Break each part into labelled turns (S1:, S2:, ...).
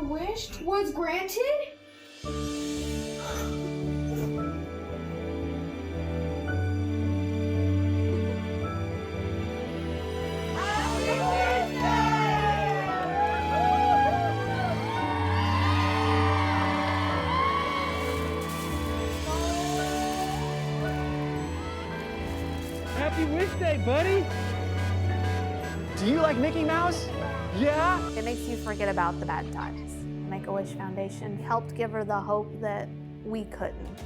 S1: wished was granted?
S2: Happy Wish Day, buddy!
S3: Do you like Mickey Mouse? Yeah?
S4: It makes you forget about the bad times. Make-A-Wish Foundation helped give her the hope that we couldn't.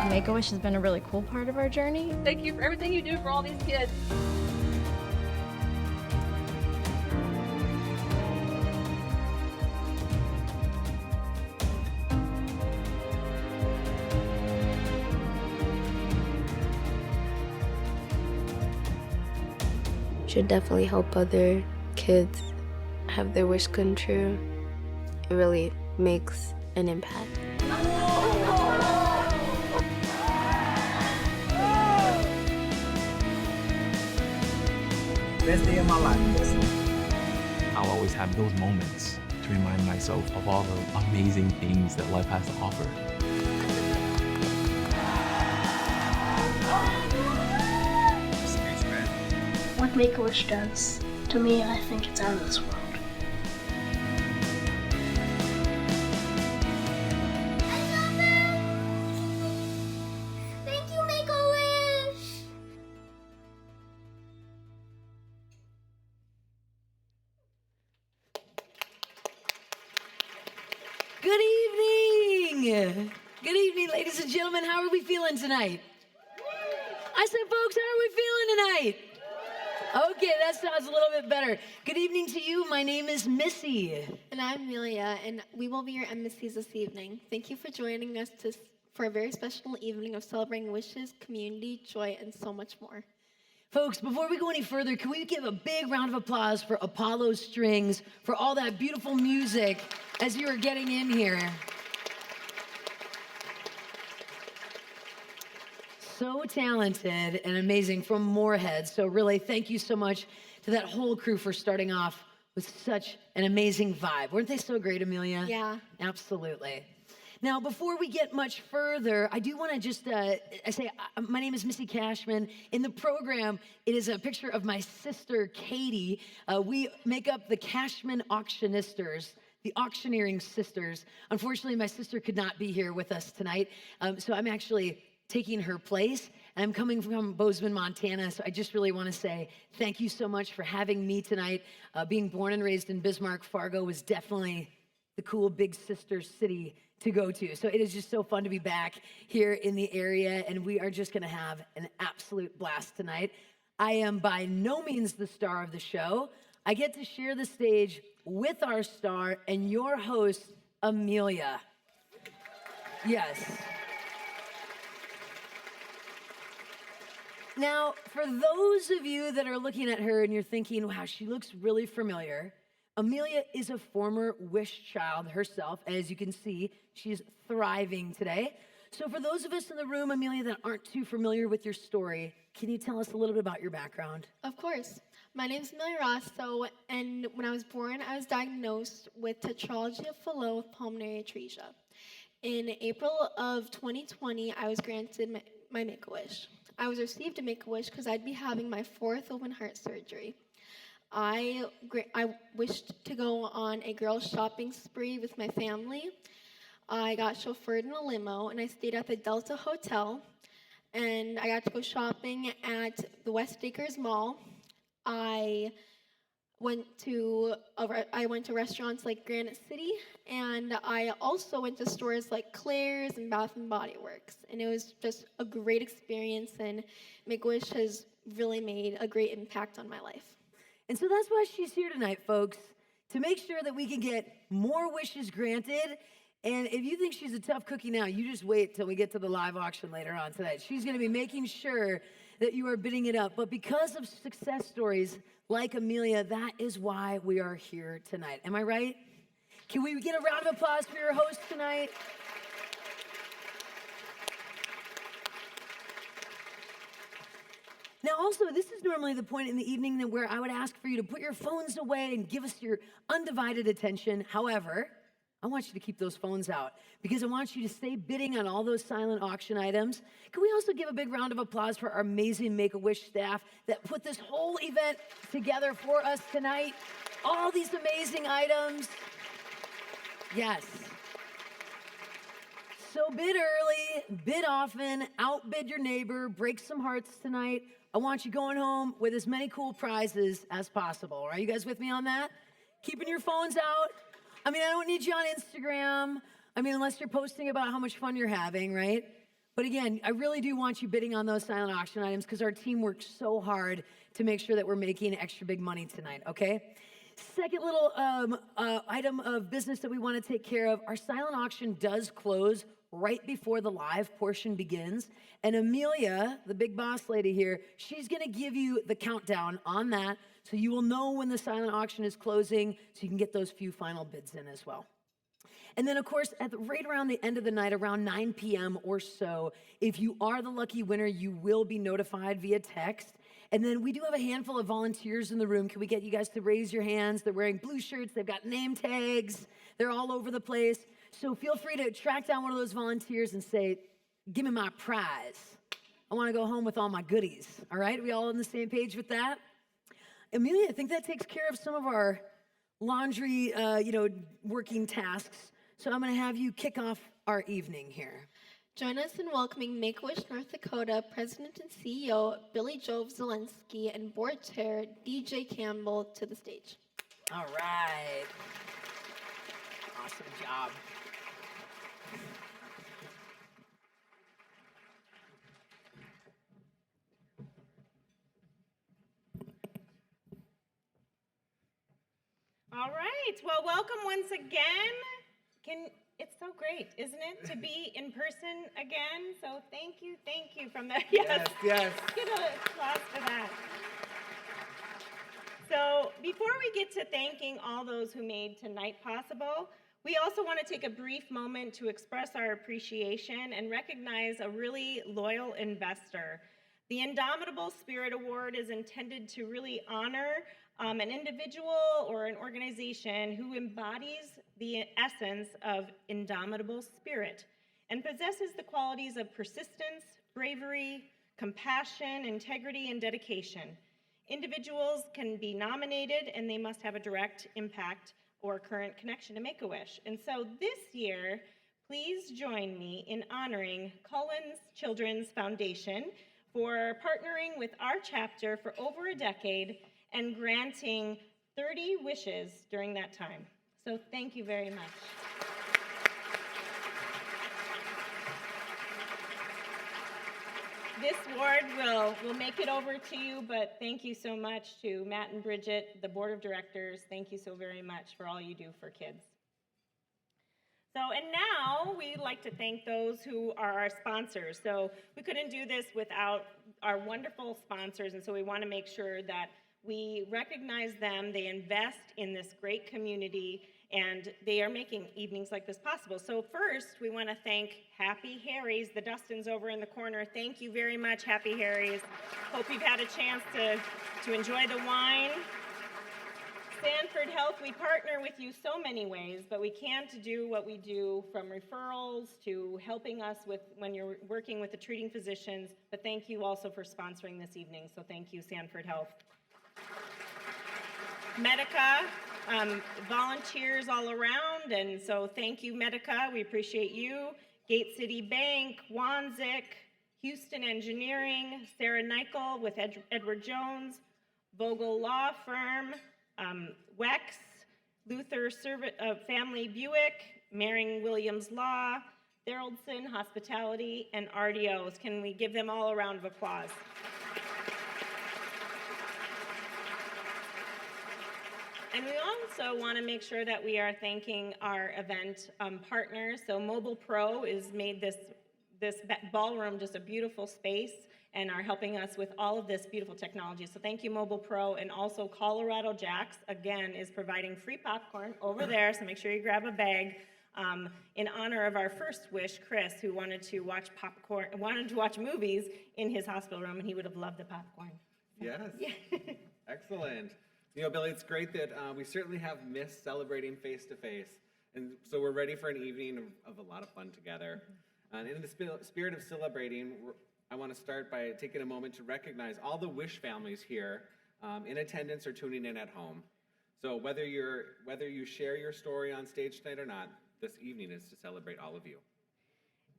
S5: Make-A-Wish has been a really cool part of our journey.
S6: Thank you for everything you do for all these kids.
S7: Should definitely help other kids have their wish come true. It really makes an impact.
S3: Best day of my life.
S8: I'll always have those moments to remind myself of all the amazing things that life has to offer.
S9: What Make-A-Wish does, to me, I think it's out of this world.
S1: Thank you, Make-A-Wish!
S10: Good evening! Good evening, ladies and gentlemen. How are we feeling tonight? I said, folks, how are we feeling tonight? Okay, that sounds a little bit better. Good evening to you. My name is Missy.
S11: And I'm Amelia, and we will be your MCs this evening. Thank you for joining us for a very special evening of celebrating wishes, community, joy, and so much more.
S10: Folks, before we go any further, can we give a big round of applause for Apollo Strings for all that beautiful music as you are getting in here? So talented and amazing from Moorhead. So really, thank you so much to that whole crew for starting off with such an amazing vibe. Weren't they so great, Amelia?
S11: Yeah.
S10: Absolutely. Now, before we get much further, I do want to just say, my name is Missy Cashman. In the program, it is a picture of my sister, Katie. We make up the Cashman Auctionisters, the auctioneering sisters. Unfortunately, my sister could not be here with us tonight, so I'm actually taking her place. And I'm coming from Bozeman, Montana, so I just really want to say thank you so much for having me tonight. Being born and raised in Bismarck, Fargo was definitely the cool big sister city to go to. So it is just so fun to be back here in the area, and we are just going to have an absolute blast tonight. I am by no means the star of the show. I get to share the stage with our star and your host, Amelia. Yes. Now, for those of you that are looking at her and you're thinking, wow, she looks really familiar, Amelia is a former Wish child herself. As you can see, she's thriving today. So for those of us in the room, Amelia, that aren't too familiar with your story, can you tell us a little bit about your background?
S11: Of course. My name is Amelia Rossow, and when I was born, I was diagnosed with tetralogy of Fallot with pulmonary atresia. In April of 2020, I was granted my Make-A-Wish. I was received a Make-A-Wish because I'd be having my 4th open heart surgery. I wished to go on a girls' shopping spree with my family. I got chauffeured in a limo, and I stayed at the Delta Hotel, and I got to go shopping at the West Acres Mall. I went to restaurants like Granite City, and I also went to stores like Claire's and Bath and Body Works, and it was just a great experience, and Make-A-Wish has really made a great impact on my life.
S10: And so that's why she's here tonight, folks, to make sure that we can get more wishes granted. And if you think she's a tough cookie now, you just wait till we get to the live auction later on tonight. She's going to be making sure that you are bidding it up. But because of success stories like Amelia, that is why we are here tonight. Am I right? Can we get a round of applause for your host tonight? Now also, this is normally the point in the evening where I would ask for you to put your phones away and give us your undivided attention. However, I want you to keep those phones out because I want you to stay bidding on all those silent auction items. Can we also give a big round of applause for our amazing Make-A-Wish staff that put this whole event together for us tonight? All these amazing items. Yes. So bid early, bid often, outbid your neighbor, break some hearts tonight. I want you going home with as many cool prizes as possible. Are you guys with me on that? Keeping your phones out. I mean, I don't need you on Instagram. I mean, unless you're posting about how much fun you're having, right? But again, I really do want you bidding on those silent auction items because our team works so hard to make sure that we're making extra big money tonight, okay? Second little item of business that we want to take care of, our silent auction does close right before the live portion begins. And Amelia, the big boss lady here, she's going to give you the countdown on that so you will know when the silent auction is closing so you can get those few final bids in as well. And then, of course, right around the end of the night, around 9 p.m. or so, if you are the lucky winner, you will be notified via text. And then we do have a handful of volunteers in the room. Can we get you guys to raise your hands? They're wearing blue shirts. They've got name tags. They're all over the place. So feel free to track down one of those volunteers and say, give me my prize. I want to go home with all my goodies. All right? Are we all on the same page with that? Amelia, I think that takes care of some of our laundry, working tasks. So I'm going to have you kick off our evening here.
S11: Join us in welcoming Make-A-Wish North Dakota President and CEO Billy Joe Zelensky and Board Chair DJ Campbell to the stage.
S10: All right. Awesome job.
S12: All right. Well, welcome once again. It's so great, isn't it, to be in person again? So thank you from the yes. Get an applause for that. So before we get to thanking all those who made tonight possible, we also want to take a brief moment to express our appreciation and recognize a really loyal investor. The Indomitable Spirit Award is intended to really honor an individual or an organization who embodies the essence of indomitable spirit and possesses the qualities of persistence, bravery, compassion, integrity, and dedication. Individuals can be nominated and they must have a direct impact or current connection to Make-A-Wish. And so this year, please join me in honoring Cullen's Children's Foundation for partnering with our chapter for over a decade and granting 30 wishes during that time. So thank you very much. This award will make it over to you, but thank you so much to Matt and Bridget, the board of directors. Thank you so very much for all you do for kids. So, and now we'd like to thank those who are our sponsors. So we couldn't do this without our wonderful sponsors, and so we want to make sure that we recognize them. They invest in this great community, and they are making evenings like this possible. So first, we want to thank Happy Harry's, the Dustins over in the corner. Thank you very much, Happy Harry's. Hope you've had a chance to enjoy the wine. Sanford Health, we partner with you so many ways, but we can't do what we do from referrals to helping us with when you're working with the treating physicians, but thank you also for sponsoring this evening, so thank you, Sanford Health. Medica, volunteers all around, and so thank you, Medica. We appreciate you. Gate City Bank, Wanzik, Houston Engineering, Sarah Nichol with Edward Jones, Vogel Law Firm, Wex, Luther Family Buick, Maring Williams Law, Theraldson Hospitality, and RDOs. Can we give them all a round of applause? And we also want to make sure that we are thanking our event partners. So Mobile Pro has made this ballroom just a beautiful space and are helping us with all of this beautiful technology. So thank you, Mobile Pro. And also Colorado Jacks, again, is providing free popcorn over there, so make sure you grab a bag. in honor of our first wish, Chris, who wanted to watch movies in his hospital room, and he would have loved the popcorn.
S13: Yes.
S12: Yeah.
S13: Excellent. You know, Billy, it's great that we certainly have missed celebrating face-to-face, and so we're ready for an evening of a lot of fun together. And in the spirit of celebrating, I want to start by taking a moment to recognize all the Wish families here in attendance or tuning in at home. So whether you share your story on stage tonight or not, this evening is to celebrate all of you.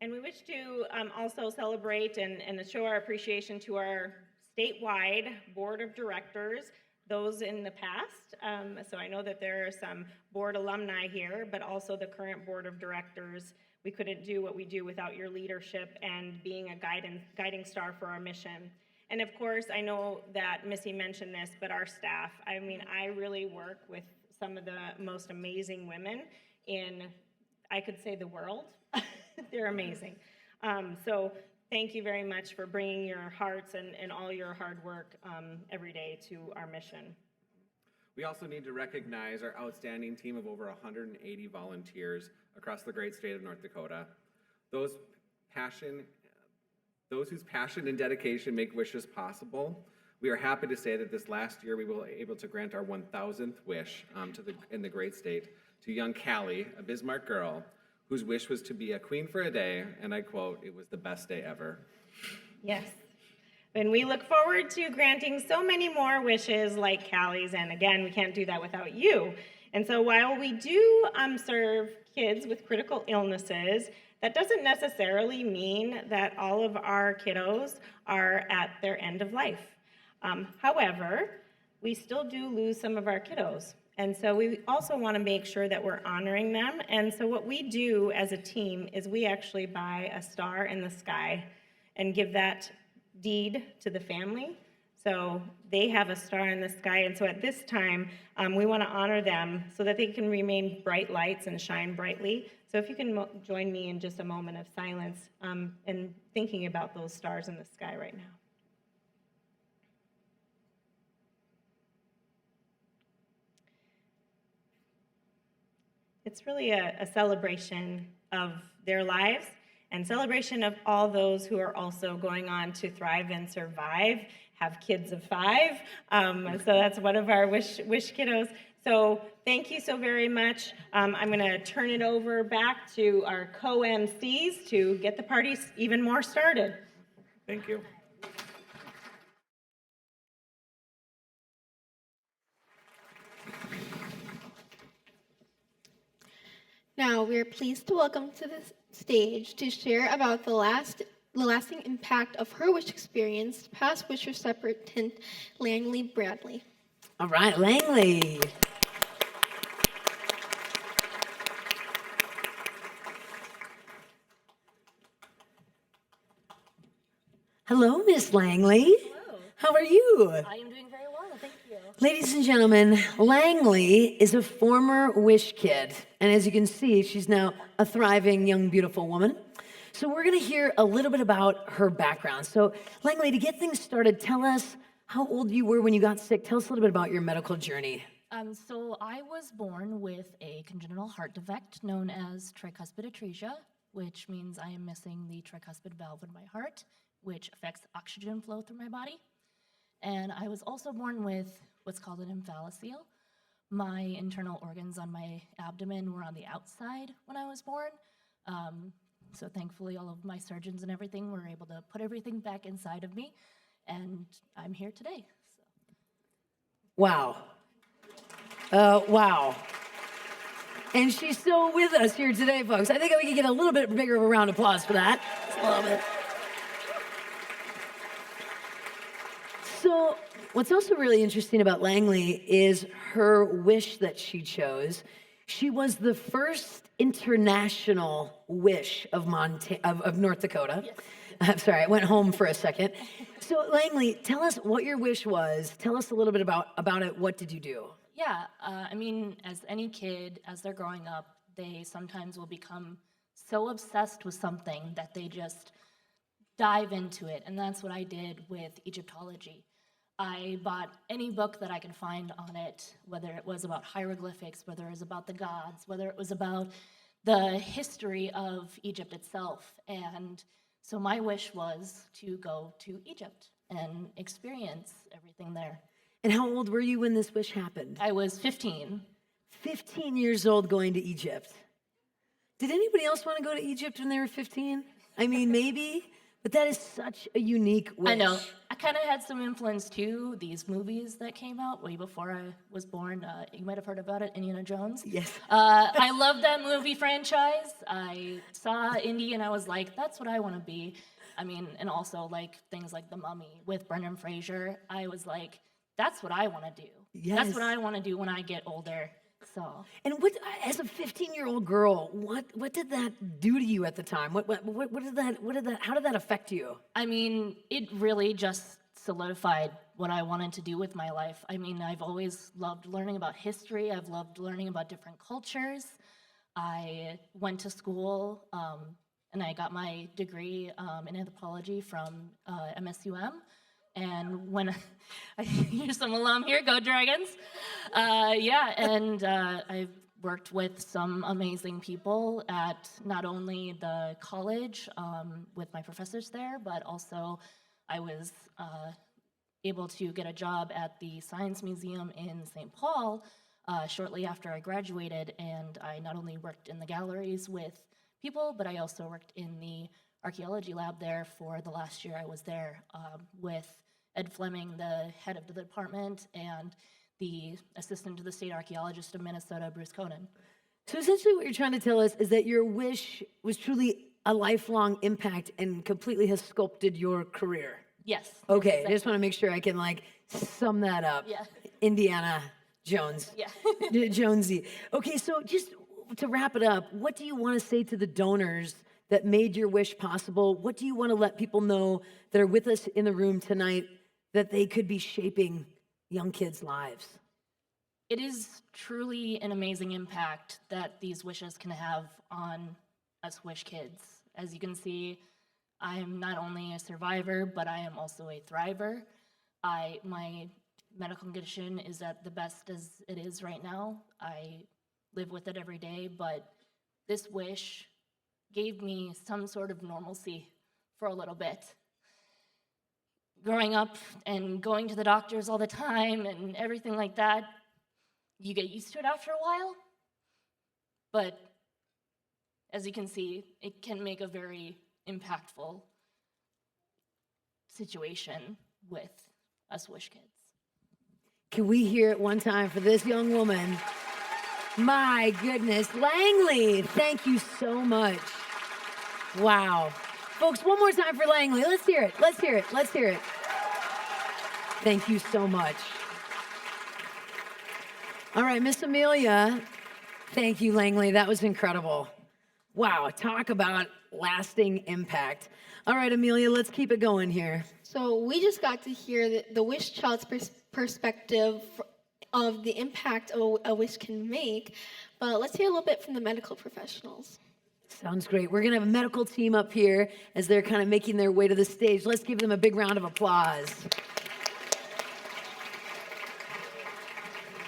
S12: And we wish to also celebrate and show our appreciation to our statewide board of directors, those in the past. So I know that there are some board alumni here, but also the current board of directors. We couldn't do what we do without your leadership and being a guiding star for our mission. And of course, I know that Missy mentioned this, but our staff, I mean, I really work with some of the most amazing women in, I could say, the world. They're amazing. So thank you very much for bringing your hearts and all your hard work every day to our mission.
S13: We also need to recognize our outstanding team of over 180 volunteers across the great state of North Dakota. Those whose passion and dedication make wishes possible. We are happy to say that this last year we were able to grant our 1,000th wish in the great state to young Callie, a Bismarck girl, whose wish was to be a queen for a day, and I quote, "It was the best day ever."
S12: Yes. And we look forward to granting so many more wishes like Callie's, and again, we can't do that without you. And so while we do serve kids with critical illnesses, that doesn't necessarily mean that all of our kiddos are at their end of life. However, we still do lose some of our kiddos. And so we also want to make sure that we're honoring them. And so what we do as a team is we actually buy a star in the sky and give that deed to the family. So they have a star in the sky. And so at this time, we want to honor them so that they can remain bright lights and shine brightly. So if you can join me in just a moment of silence and thinking about those stars in the sky right now. It's really a celebration of their lives and celebration of all those who are also going on to thrive and survive, have kids of 5. So that's one of our wish kiddos. So thank you so very much. I'm going to turn it over back to our co-emcees to get the party even more started.
S13: Thank you.
S11: Now, we are pleased to welcome to the stage to share about the lasting impact of her wish experience, past wish recipient Langley Bradley.
S10: All right, Langley. Hello, Miss Langley.
S6: Hello.
S10: How are you?
S6: I am doing very well, thank you.
S10: Ladies and gentlemen, Langley is a former Wish kid, and as you can see, she's now a thriving, young, beautiful woman. So we're going to hear a little bit about her background. So, Langley, to get things started, tell us how old you were when you got sick. Tell us a little bit about your medical journey.
S5: So I was born with a congenital heart defect known as tricuspid atresia, which means I am missing the tricuspid valve in my heart, which affects oxygen flow through my body. And I was also born with what's called an omphalocele. My internal organs on my abdomen were on the outside when I was born. So thankfully, all of my surgeons and everything were able to put everything back inside of me, and I'm here today. So.
S10: Wow. Wow. And she's still with us here today, folks. I think we can get a little bit bigger of a round of applause for that. Just a little bit. So what's also really interesting about Langley is her wish that she chose. She was the first international wish of North Dakota. Yes. I'm sorry, I went home for a second. So Langley, tell us what your wish was. Tell us a little bit about it. What did you do?
S5: Yeah, I mean, as any kid, as they're growing up, they sometimes will become so obsessed with something that they just dive into it. And that's what I did with Egyptology. I bought any book that I could find on it, whether it was about hieroglyphics, whether it was about the gods, whether it was about the history of Egypt itself. And so my wish was to go to Egypt and experience everything there.
S10: And how old were you when this wish happened?
S5: I was 15.
S10: 15 years old going to Egypt. Did anybody else want to go to Egypt when they were 15? I mean, maybe, but that is such a unique wish.
S5: I know. I kind of had some influence too. These movies that came out way before I was born. You might have heard about it, Indiana Jones.
S10: Yes.
S5: I love that movie franchise. I saw Indy and I was like, that's what I want to be. I mean, and also like things like The Mummy with Brendan Fraser. I was like, that's what I want to do.
S10: Yes.
S5: That's what I want to do when I get older. So.
S10: And what, as a 15-year-old girl, what did that do to you at the time? How did that affect you?
S5: I mean, it really just solidified what I wanted to do with my life. I mean, I've always loved learning about history. I've loved learning about different cultures. I went to school and I got my degree in anthropology from MSUM. And when here's some alum here, go Dragons. I've worked with some amazing people at not only the college with my professors there, but also I was able to get a job at the Science Museum in St. Paul shortly after I graduated, and I not only worked in the galleries with people, but I also worked in the archaeology lab there for the last year I was there with Ed Fleming, the head of the department, and the assistant to the state archaeologist of Minnesota, Bruce Conan.
S10: So essentially what you're trying to tell us is that your wish was truly a lifelong impact and completely has sculpted your career.
S5: Yes.
S10: Okay,
S5: exactly.
S10: I just want to make sure I can sum that up.
S5: Yeah.
S10: Indiana Jones.
S5: Yeah.
S10: Jonesy. Okay, so just to wrap it up, what do you want to say to the donors that made your wish possible? What do you want to let people know that are with us in the room tonight that they could be shaping young kids' lives?
S5: It is truly an amazing impact that these wishes can have on us wish kids. As you can see, I am not only a survivor, but I am also a thriver. My medical condition is at the best as it is right now. I live with it every day, but this wish gave me some sort of normalcy for a little bit. Growing up and going to the doctors all the time and everything like that, you get used to it after a while. But as you can see, it can make a very impactful situation with us wish kids.
S10: Can we hear it one time for this young woman? My goodness, Langley, thank you so much. Wow. Folks, one more time for Langley. Let's hear it. Let's hear it. Let's hear it. Thank you so much. All right, Miss Amelia. Thank you, Langley. That was incredible. Wow, talk about lasting impact. All right, Amelia, let's keep it going here.
S11: So we just got to hear the wish child's perspective of the impact a wish can make, but let's hear a little bit from the medical professionals.
S10: Sounds great. We're going to have a medical team up here as they're kind of making their way to the stage. Let's give them a big round of applause.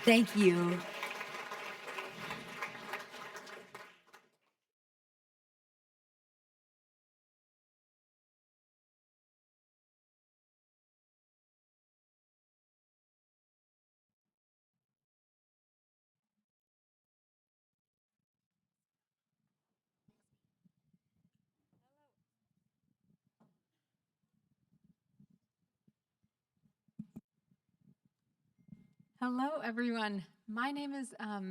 S10: Thank you.
S14: Hello, everyone. My name is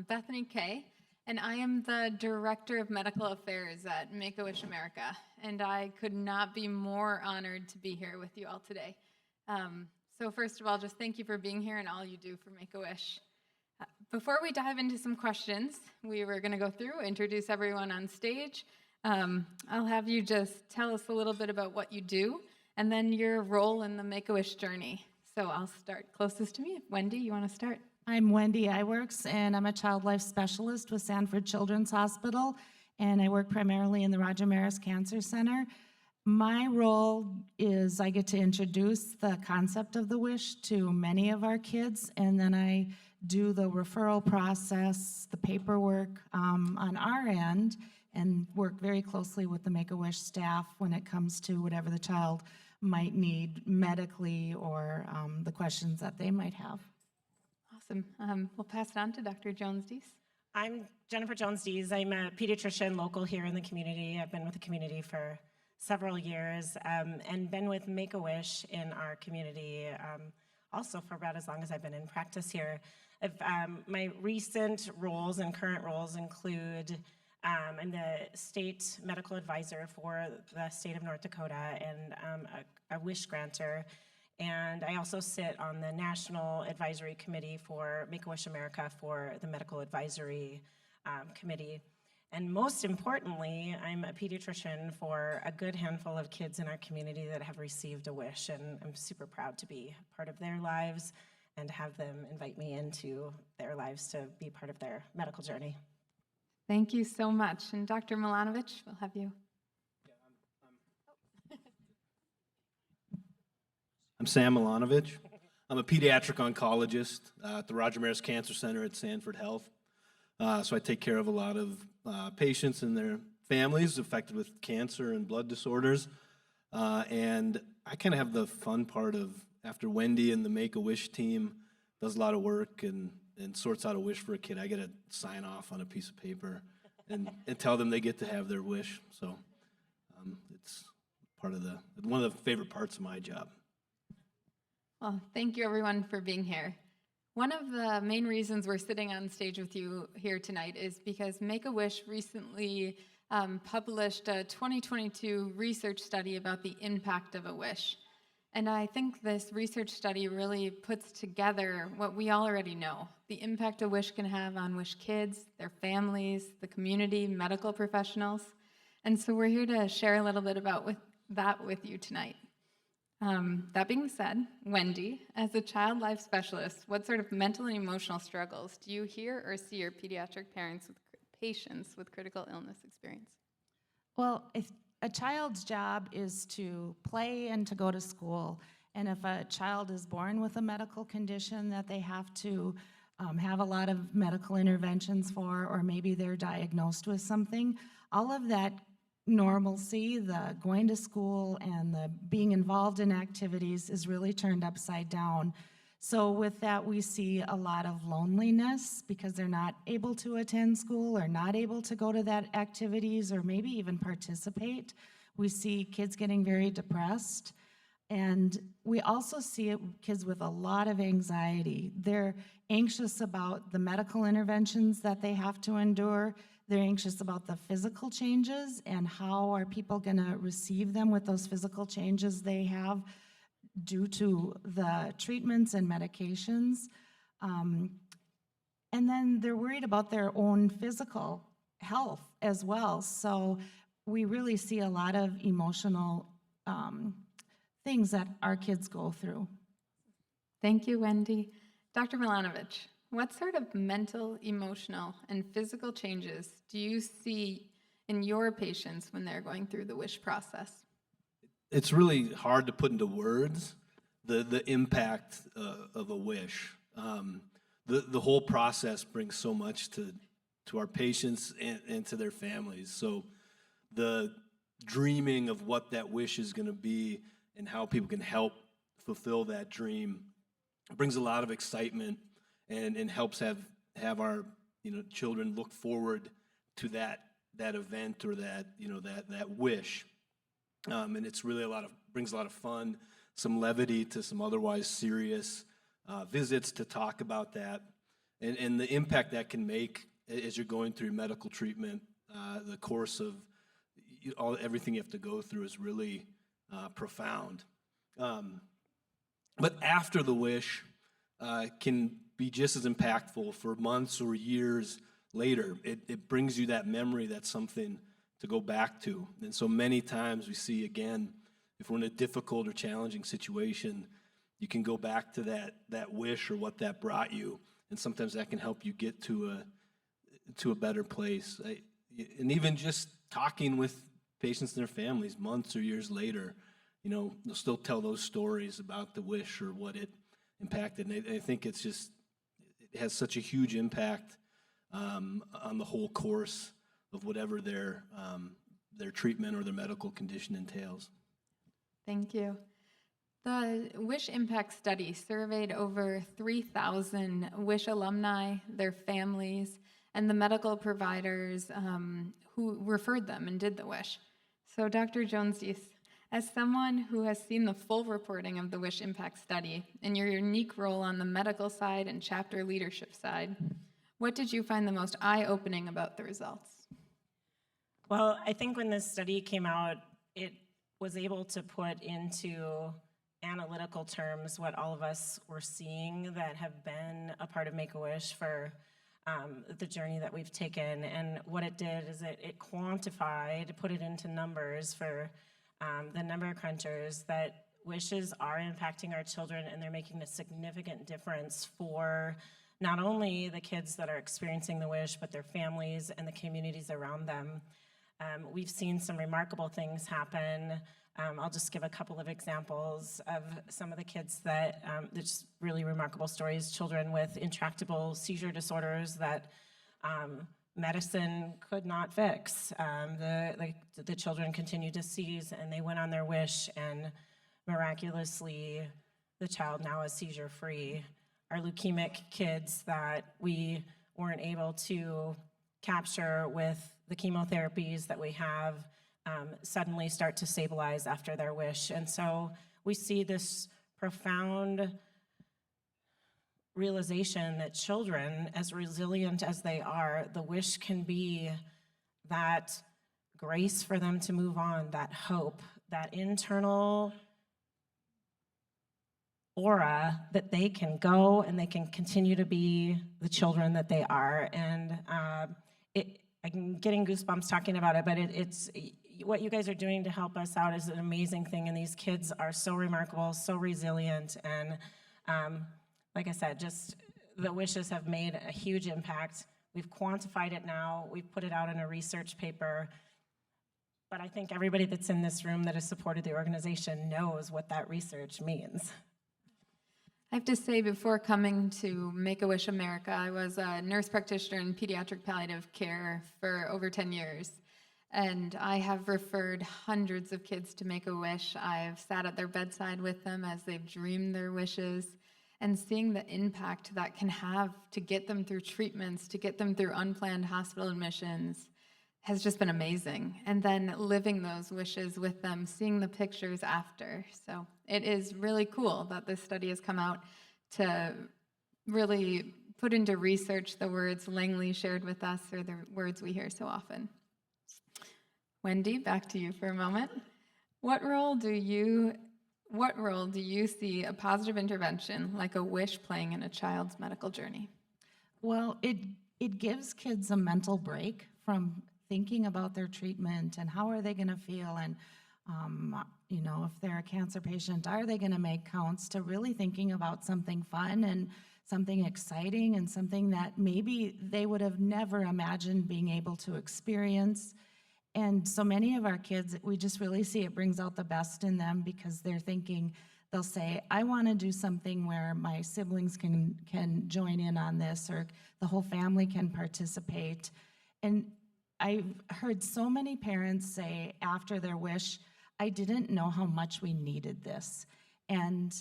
S14: Bethany Kay, and I am the Director of Medical Affairs at Make-A-Wish America, and I could not be more honored to be here with you all today. So first of all, just thank you for being here and all you do for Make-A-Wish. Before we dive into some questions, we were going to go through, introduce everyone on stage. I'll have you just tell us a little bit about what you do, and then your role in the Make-A-Wish journey. So I'll start closest to me. Wendy, you want to start?
S15: I'm Wendy Iwerks, and I'm a child life specialist with Sanford Children's Hospital, and I work primarily in the Roger Maris Cancer Center. My role is I get to introduce the concept of the wish to many of our kids, and then I do the referral process, the paperwork on our end, and work very closely with the Make-A-Wish staff when it comes to whatever the child might need medically or the questions that they might have.
S14: Awesome. We'll pass it on to Dr. Jones-Dees.
S16: I'm Jennifer Jones-Dees. I'm a pediatrician local here in the community. I've been with the community for several years and been with Make-A-Wish in our community also for about as long as I've been in practice here. My recent roles and current roles include I'm the state medical advisor for the state of North Dakota and a wish granter. And I also sit on the National Advisory Committee for Make-A-Wish America for the Medical Advisory Committee. And most importantly, I'm a pediatrician for a good handful of kids in our community that have received a wish, and I'm super proud to be part of their lives and have them invite me into their lives to be part of their medical journey.
S14: Thank you so much. And Dr. Milanovic, we'll have you.
S17: I'm Sam Milanovic. I'm a pediatric oncologist at the Roger Maris Cancer Center at Sanford Health. So I take care of a lot of patients and their families affected with cancer and blood disorders. And I kind of have the fun part of, after Wendy and the Make-A-Wish team does a lot of work and sorts out a wish for a kid, I get to sign off on a piece of paper and tell them they get to have their wish. So it's part of one of the favorite parts of my job.
S14: Well, thank you everyone for being here. One of the main reasons we're sitting on stage with you here tonight is because Make-A-Wish recently published a 2022 research study about the impact of a wish. And I think this research study really puts together what we all already know, the impact a wish can have on wish kids, their families, the community, medical professionals. And so we're here to share a little bit about that with you tonight. That being said, Wendy, as a child life specialist, what sort of mental and emotional struggles do you hear or see your pediatric patients with critical illness experience?
S15: Well, if a child's job is to play and to go to school, and if a child is born with a medical condition that they have to have a lot of medical interventions for, or maybe they're diagnosed with something, all of that normalcy, the going to school and the being involved in activities is really turned upside down. So with that, we see a lot of loneliness because they're not able to attend school or not able to go to that activities or maybe even participate. We see kids getting very depressed. And we also see kids with a lot of anxiety. They're anxious about the medical interventions that they have to endure. They're anxious about the physical changes and how are people going to receive them with those physical changes they have due to the treatments and medications. And then they're worried about their own physical health as well. So we really see a lot of emotional things that our kids go through.
S14: Thank you, Wendy. Dr. Milanovic, what sort of mental, emotional, and physical changes do you see in your patients when they're going through the wish process?
S17: It's really hard to put into words the impact of a wish. The whole process brings so much to our patients and to their families. So the dreaming of what that wish is going to be and how people can help fulfill that dream brings a lot of excitement and helps have our children look forward to that event or that wish. And it's really brings a lot of fun, some levity to some otherwise serious visits to talk about that, and the impact that can make as you're going through medical treatment. The course of everything you have to go through is really profound. But after the wish can be just as impactful for months or years later. It brings you that memory, that's something to go back to. And so many times we see, again, if we're in a difficult or challenging situation, you can go back to that wish or what that brought you, and sometimes that can help you get to a better place. And even just talking with patients and their families months or years later, they'll still tell those stories about the wish or what it impacted. And I think it has such a huge impact on the whole course whatever their treatment or their medical condition entails.
S14: Thank you. The WISH Impact Study surveyed over 3,000 WISH alumni, their families, and the medical providers who referred them and did the WISH. So Dr. Jones-Deese, as someone who has seen the full reporting of the WISH Impact Study and your unique role on the medical side and chapter leadership side, what did you find the most eye-opening about the results?
S16: Well, I think when this study came out, it was able to put into analytical terms what all of us were seeing that have been a part of Make-A-Wish for the journey that we've taken. And what it did is it quantified, put it into numbers for the number of crunchers that wishes are impacting our children, and they're making a significant difference for not only the kids that are experiencing the wish, but their families and the communities around them. We've seen some remarkable things happen. I'll just give a couple of examples of some of the kids that, there's really remarkable stories, children with intractable seizure disorders that medicine could not fix. The children continued to seize, and they went on their wish, and miraculously, the child now is seizure-free. Our leukemic kids that we weren't able to capture with the chemotherapies that we have suddenly start to stabilize after their wish. And so we see this profound realization that children, as resilient as they are, the wish can be that grace for them to move on, that hope, that internal aura that they can go and they can continue to be the children that they are. And I'm getting goosebumps talking about it, but it's what you guys are doing to help us out is an amazing thing, and these kids are so remarkable, so resilient, and like I said, just the wishes have made a huge impact. We've quantified it now, we've put it out in a research paper, but I think everybody that's in this room that has supported the organization knows what that research means.
S14: I have to say, before coming to Make-A-Wish America, I was a nurse practitioner in pediatric palliative care for over 10 years. And I have referred hundreds of kids to Make-A-Wish. I've sat at their bedside with them as they've dreamed their wishes, and seeing the impact that can have to get them through treatments, to get them through unplanned hospital admissions, has just been amazing. And then living those wishes with them, seeing the pictures after. So it is really cool that this study has come out to really put into research the words Langley shared with us, or the words we hear so often. Wendy, back to you for a moment. What role do you see a positive intervention like a wish playing in a child's medical journey?
S15: Well, it gives kids a mental break from thinking about their treatment and how are they going to feel, and if they're a cancer patient, are they going to make counts, to really thinking about something fun and something exciting and something that maybe they would have never imagined being able to experience. And so many of our kids, we just really see it brings out the best in them, because they're thinking, they'll say, I want to do something where my siblings can join in on this, or the whole family can participate. And I've heard so many parents say after their wish, I didn't know how much we needed this. And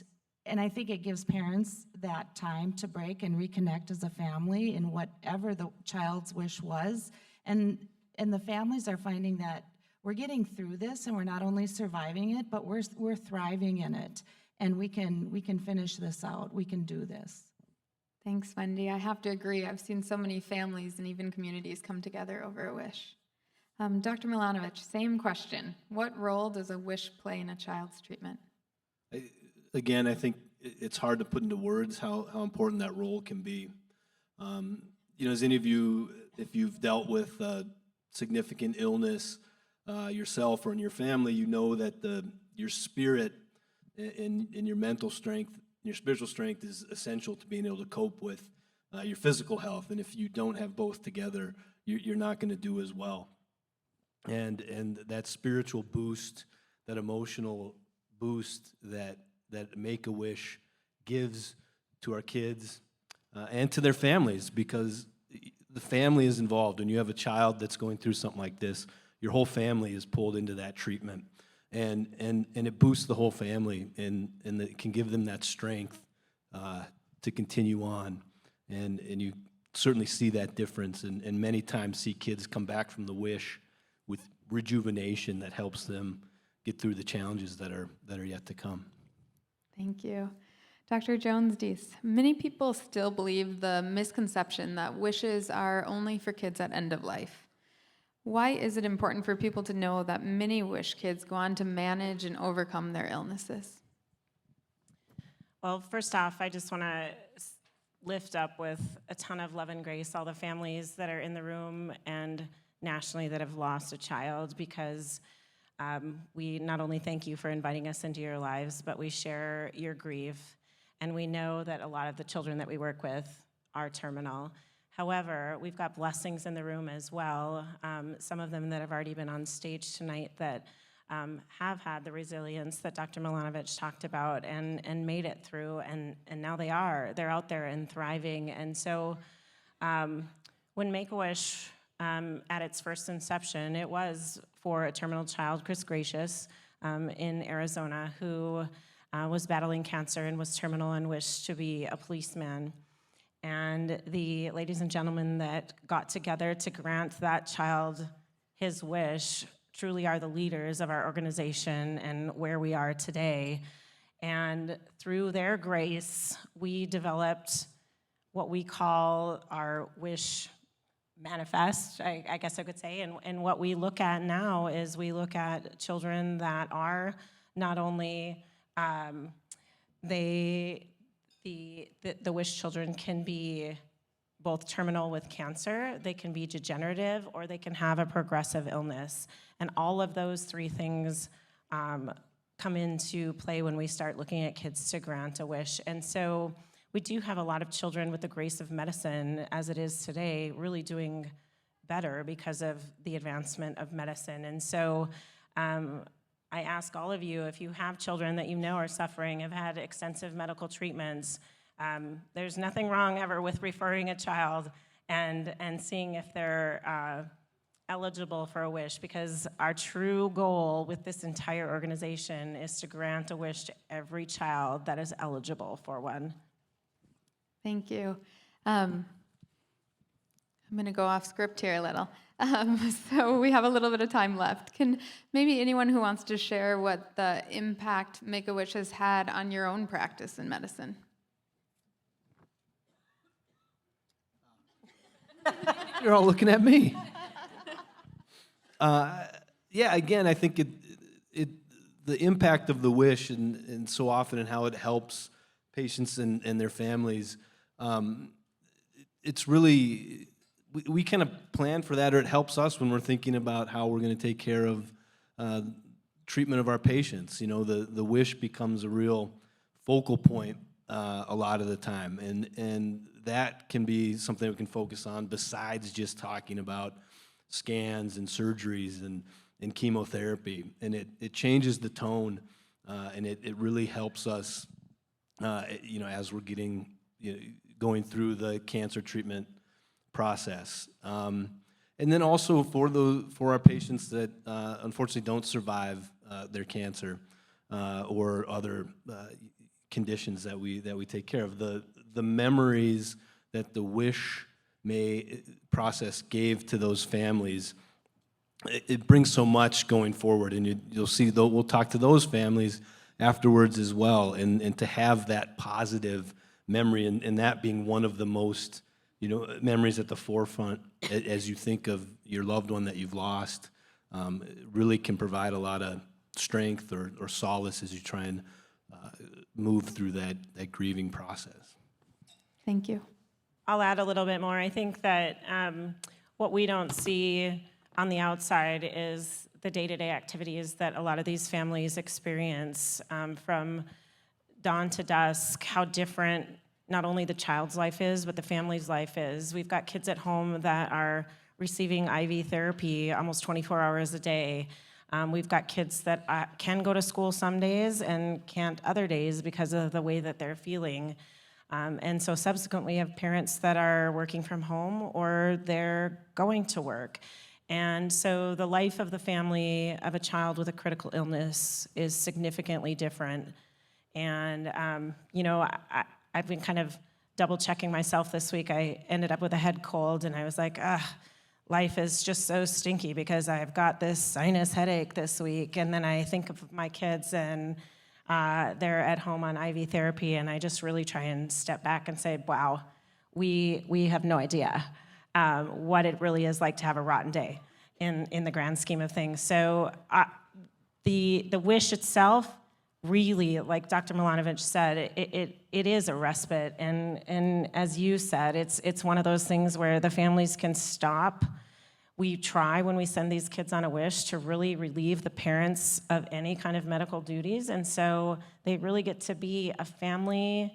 S15: I think it gives parents that time to break and reconnect as a family in whatever the child's wish was. And the families are finding that we're getting through this, and we're not only surviving it, but we're thriving in it. And we can finish this out. We can do this.
S14: Thanks, Wendy. I have to agree. I've seen so many families and even communities come together over a wish. Dr. Milanovich, same question. What role does a wish play in a child's treatment?
S17: Again, I think it's hard to put into words how important that role can be. As any of you, if you've dealt with significant illness yourself or in your family, you know that your spirit and your mental strength, your spiritual strength is essential to being able to cope with your physical health. And if you don't have both together, you're not going to do as well. And that spiritual boost, that emotional boost that Make-A-Wish gives to our kids and to their families, because the family is involved. When you have a child that's going through something like this, your whole family is pulled into that treatment. And it boosts the whole family, and it can give them that strength to continue on. And you certainly see that difference, and many times see kids come back from the wish with rejuvenation that helps them get through the challenges that are yet to come.
S14: Thank you. Dr. Jones-Deese, many people still believe the misconception that wishes are only for kids at end of life. Why is it important for people to know that many wish kids go on to manage and overcome their illnesses?
S16: Well, first off, I just want to lift up with a ton of love and grace all the families that are in the room and nationally that have lost a child, because we not only thank you for inviting us into your lives, but we share your grief. And we know that a lot of the children that we work with are terminal. However, we've got blessings in the room as well, some of them that have already been on stage tonight that have had the resilience that Dr. Milanovic talked about and made it through, and now they're out there and thriving. And so when Make-A-Wish, at its first inception, it was for a terminal child, Chris Gracious, in Arizona, who was battling cancer and was terminal and wished to be a policeman. And the ladies and gentlemen that got together to grant that child his wish truly are the leaders of our organization and where we are today. And through their grace, we developed what we call our wish manifest, I guess I could say. And what we look at now is we look at children that are not only the wish children can be both terminal with cancer, they can be degenerative, or they can have a progressive illness. And all of those three things come into play when we start looking at kids to grant a wish. And so we do have a lot of children with the grace of medicine, as it is today, really doing better because of the advancement of medicine. And so I ask all of you, if you have children that you know are suffering, have had extensive medical treatments, there's nothing wrong ever with referring a child and seeing if they're eligible for a wish, because our true goal with this entire organization is to grant a wish to every child that is eligible for one.
S14: Thank you. I'm going to go off script here a little. So we have a little bit of time left. Can maybe anyone who wants to share what the impact Make-A-Wish has had on your own practice in medicine?
S17: You're all looking at me. Yeah, again, I think the impact of the wish and so often and how it helps patients and their families, it's really, we kind of plan for that, or it helps us when we're thinking about how we're going to take care of treatment of our patients. You know, the wish becomes a real focal point a lot of the time, and that can be something we can focus on besides just talking about scans and surgeries and chemotherapy. And it changes the tone, and it really helps us, you know, as we're getting, going through the cancer treatment process. And then also for our patients that unfortunately don't survive their cancer or other conditions that we take care of, the memories that the wish process gave to those families, it brings so much going forward. And you'll see, we'll talk to those families afterwards as well, and to have that positive memory, and that being one of the most, memories at the forefront as you think of your loved one that you've lost, really can provide a lot of strength or solace as you try and move through that grieving process.
S14: Thank you.
S16: I'll add a little bit more. I think that what we don't see on the outside is the day-to-day activities that a lot of these families experience, from dawn to dusk, how different not only the child's life is, but the family's life is. We've got kids at home that are receiving IV therapy almost 24 hours a day. We've got kids that can go to school some days and can't other days because of the way that they're feeling. And so subsequently, have parents that are working from home or they're going to work. And so the life of the family of a child with a critical illness is significantly different. And, I've been kind of double checking myself this week. I ended up with a head cold, and I was like, life is just so stinky because I've got this sinus headache this week. And then I think of my kids, and they're at home on IV therapy, and I just really try and step back and say, wow, we have no idea what it really is like to have a rotten day in the grand scheme of things. So the wish itself, really, like Dr. Milanovic said, it is a respite. And as you said, it's one of those things where the families can stop. We try when we send these kids on a wish to really relieve the parents of any kind of medical duties. And so they really get to be a family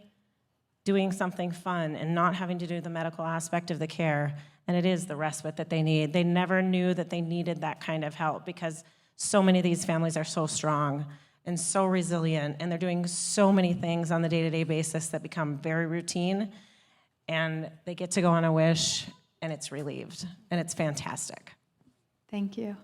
S16: doing something fun and not having to do the medical aspect of the care. And it is the respite that they need. They never knew that they needed that kind of help because so many of these families are so strong and so resilient, and they're doing so many things on the day-to-day basis that become very routine, and they get to go on a wish, and it's relieved, and it's fantastic.
S15: Thank you.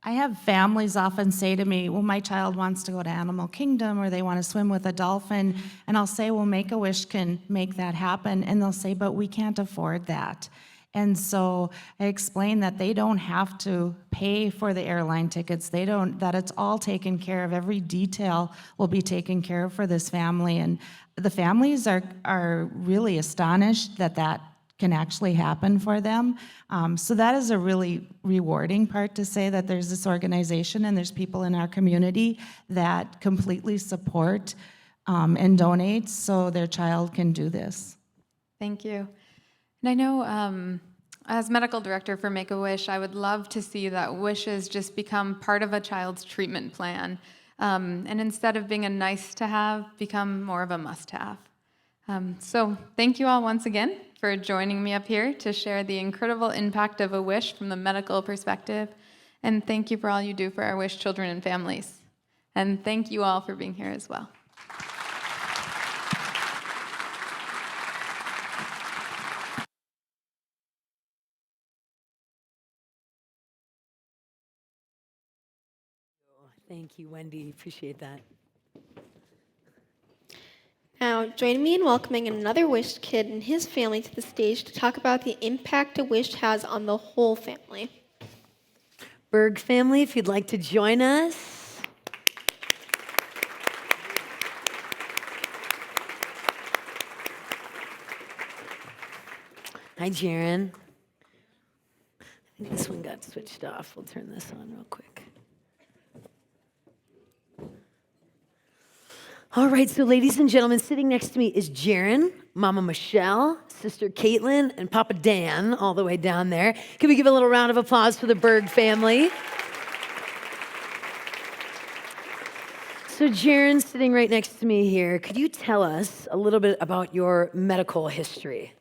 S15: I have families often say to me, well, my child wants to go to Animal Kingdom or they want to swim with a dolphin, and I'll say, well, Make-A-Wish can make that happen, and they'll say, but we can't afford that. And so I explain that they don't have to pay for the airline tickets. That it's all taken care of. Every detail will be taken care of for this family. And the families are really astonished that that can actually happen for them. So that is a really rewarding part, to say that there's this organization and there's people in our community that completely support and donate so their child can do this.
S14: Thank you. And I know as medical director for Make-A-Wish, I would love to see that wishes just become part of a child's treatment plan. And instead of being a nice to have, become more of a must have. So thank you all once again for joining me up here to share the incredible impact of a wish from the medical perspective. And thank you for all you do for our wish children and families. And thank you all for being here as well.
S10: Thank you, Wendy. Appreciate that.
S11: Now, join me in welcoming another Wish kid and his family to the stage to talk about the impact a wish has on the whole family.
S10: Berg family, if you'd like to join us. Hi, Jaron. I think this one got switched off. We'll turn this on real quick. All right, so ladies and gentlemen, sitting next to me is Jaron, Mama Michelle, Sister Caitlin, and Papa Dan, all the way down there. Can we give a little round of applause for the Berg family? So Jaron, sitting right next to me here, could you tell us a little bit about your medical history?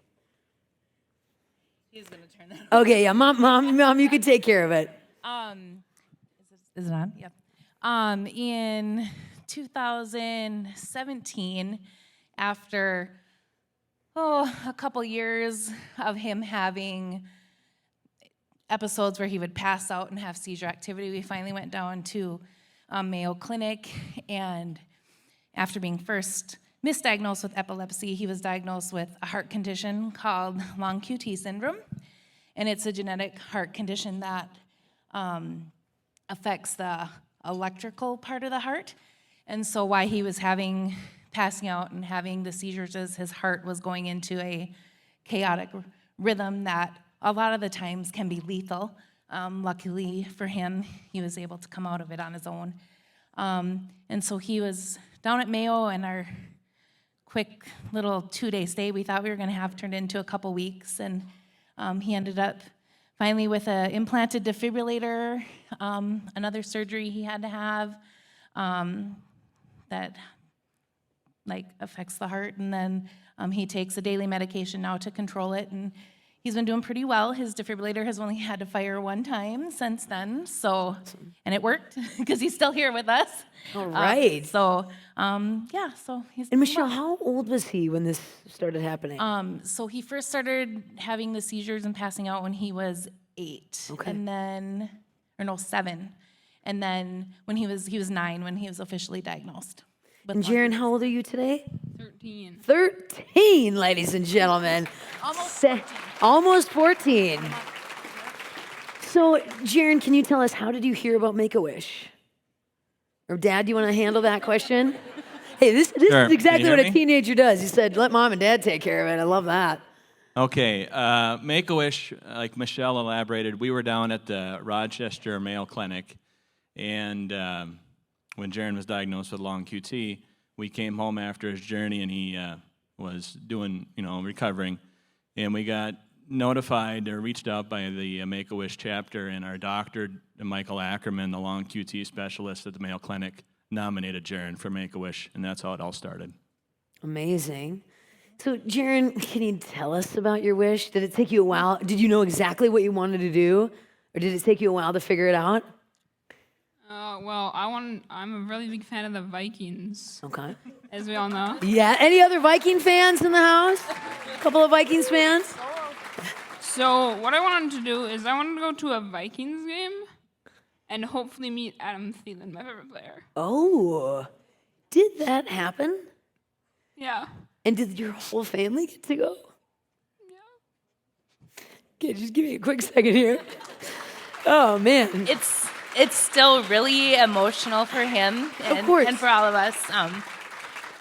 S18: He's gonna turn that on.
S10: Okay, yeah, Mom, you can take care of it.
S18: Is it on? Yep. In 2017, after a couple years of him having episodes where he would pass out and have seizure activity, we finally went down to Mayo Clinic, and after being first misdiagnosed with epilepsy, he was diagnosed with a heart condition called long QT syndrome, and it's a genetic heart condition that affects the electrical part of the heart. And so while he was passing out and having the seizures, as his heart was going into a chaotic rhythm that a lot of the times can be lethal. Luckily for him, he was able to come out of it on his own. And so he was down at Mayo, and our quick little 2-day stay, we thought we were gonna have turned into a couple weeks, and he ended up finally with an implanted defibrillator, another surgery he had to have, that affects the heart, and then he takes a daily medication now to control it, and he's been doing pretty well. His defibrillator has only had to fire one time since then, so, and it worked because he's still here with us.
S10: All right.
S18: So he's.
S10: And Michelle, how old was he when this started happening?
S18: So he first started having the seizures and passing out when he was 8.
S10: Okay.
S18: And then, 7. And then when he was 9 when he was officially diagnosed.
S10: And Jaron, how old are you today?
S14: 13.
S10: 13, ladies and gentlemen. Almost 14. So, Jaron, can you tell us, how did you hear about Make-A-Wish? Or Dad, do you want to handle that question? Hey, this
S19: Sure.
S10: is exactly
S19: Can you
S10: what
S19: hear
S10: a
S19: me?
S10: teenager does. He said, let Mom and Dad take care of it. I love that.
S19: Okay, Make-A-Wish, like Michelle elaborated, we were down at the Rochester Mayo Clinic, and when Jaron was diagnosed with long QT, we came home after his journey, and he was doing, recovering, and we got notified or reached out by the Make-A-Wish chapter, and our doctor, Michael Ackerman, the long QT specialist at the Mayo Clinic, nominated Jaron for Make-A-Wish, and that's how it all started.
S10: Amazing. So, Jaron, can you tell us about your wish? Did it take you a while? Did you know exactly what you wanted to do? Or did it take you a while to figure it out?
S14: Well, I'm a really big fan of the Vikings.
S10: Okay.
S14: As we all know.
S10: Yeah. Any other Viking fans in the house? A couple of Vikings fans?
S14: So what I wanted to do is I wanted to go to a Vikings game and hopefully meet Adam Thielen, my favorite player.
S10: Oh, did that happen?
S14: Yeah.
S10: And did your whole family get to go? Yeah. Okay, just give me a quick second here. Oh, man.
S18: It's still really emotional for him and,
S10: Of course.
S18: and for all of us.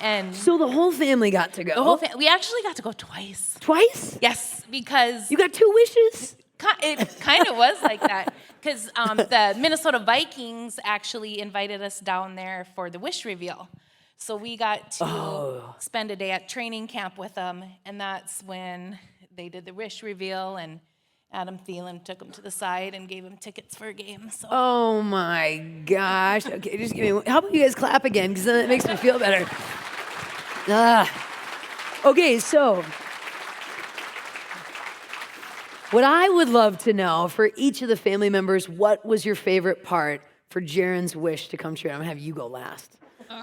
S18: And
S10: so the whole family got to go?
S18: The whole we actually got to go twice.
S10: Twice?
S18: Yes, because...
S10: You got 2 wishes?
S18: It kind of was like that. Because the Minnesota Vikings actually invited us down there for the wish reveal. So we got to spend a day at training camp with them, and that's when they did the wish reveal, and Adam Thielen took him to the side and gave him tickets for a game. So.
S10: Oh my gosh. Okay, just give me how about you guys clap again, because then it makes me feel better. Okay, so what I would love to know for each of the family members, what was your favorite part for Jaron's wish to come true? I'm going to have you go last.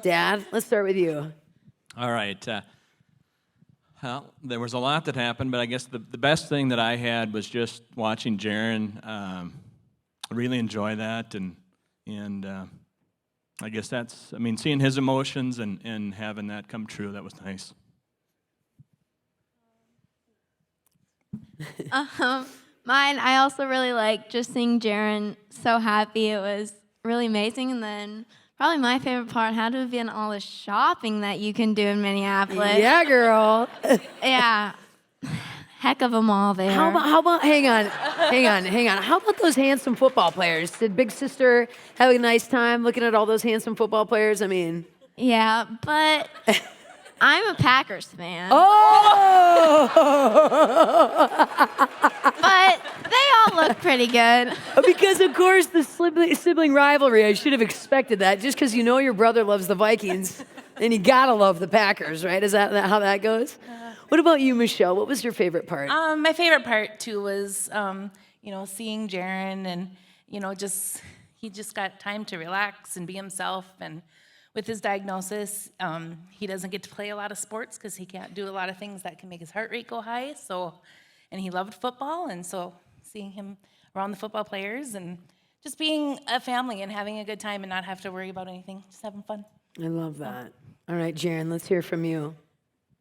S10: Dad, let's start with you.
S19: All right. Well, there was a lot that happened, but I guess the best thing that I had was just watching Jaron really enjoy that, and I guess that's, seeing his emotions and having that come true, that was nice.
S1: Mine, I also really like just seeing Jaron so happy. It was really amazing. And then probably my favorite part had to have been all the shopping that you can do in Minneapolis.
S10: Yeah, girl.
S1: Yeah. Heck of a mall there.
S10: How about, hang on. How about those handsome football players? Did Big Sister have a nice time looking at all those handsome football players?
S1: Yeah, but I'm a Packers fan.
S10: Oh!
S1: But they all look pretty good.
S10: Because, of course, the sibling rivalry, I should have expected that. Just because you know your brother loves the Vikings, and you gotta love the Packers, right? Is that how that goes? What about you, Michelle? What was your favorite part?
S18: My favorite part, too, was, seeing Jaron and, he just got time to relax and be himself. And with his diagnosis, he doesn't get to play a lot of sports because he can't do a lot of things that can make his heart rate go high. And he loved football, and so seeing him around the football players and just being a family and having a good time and not have to worry about anything, just having fun.
S10: I love that. All right, Jaron, let's hear from you.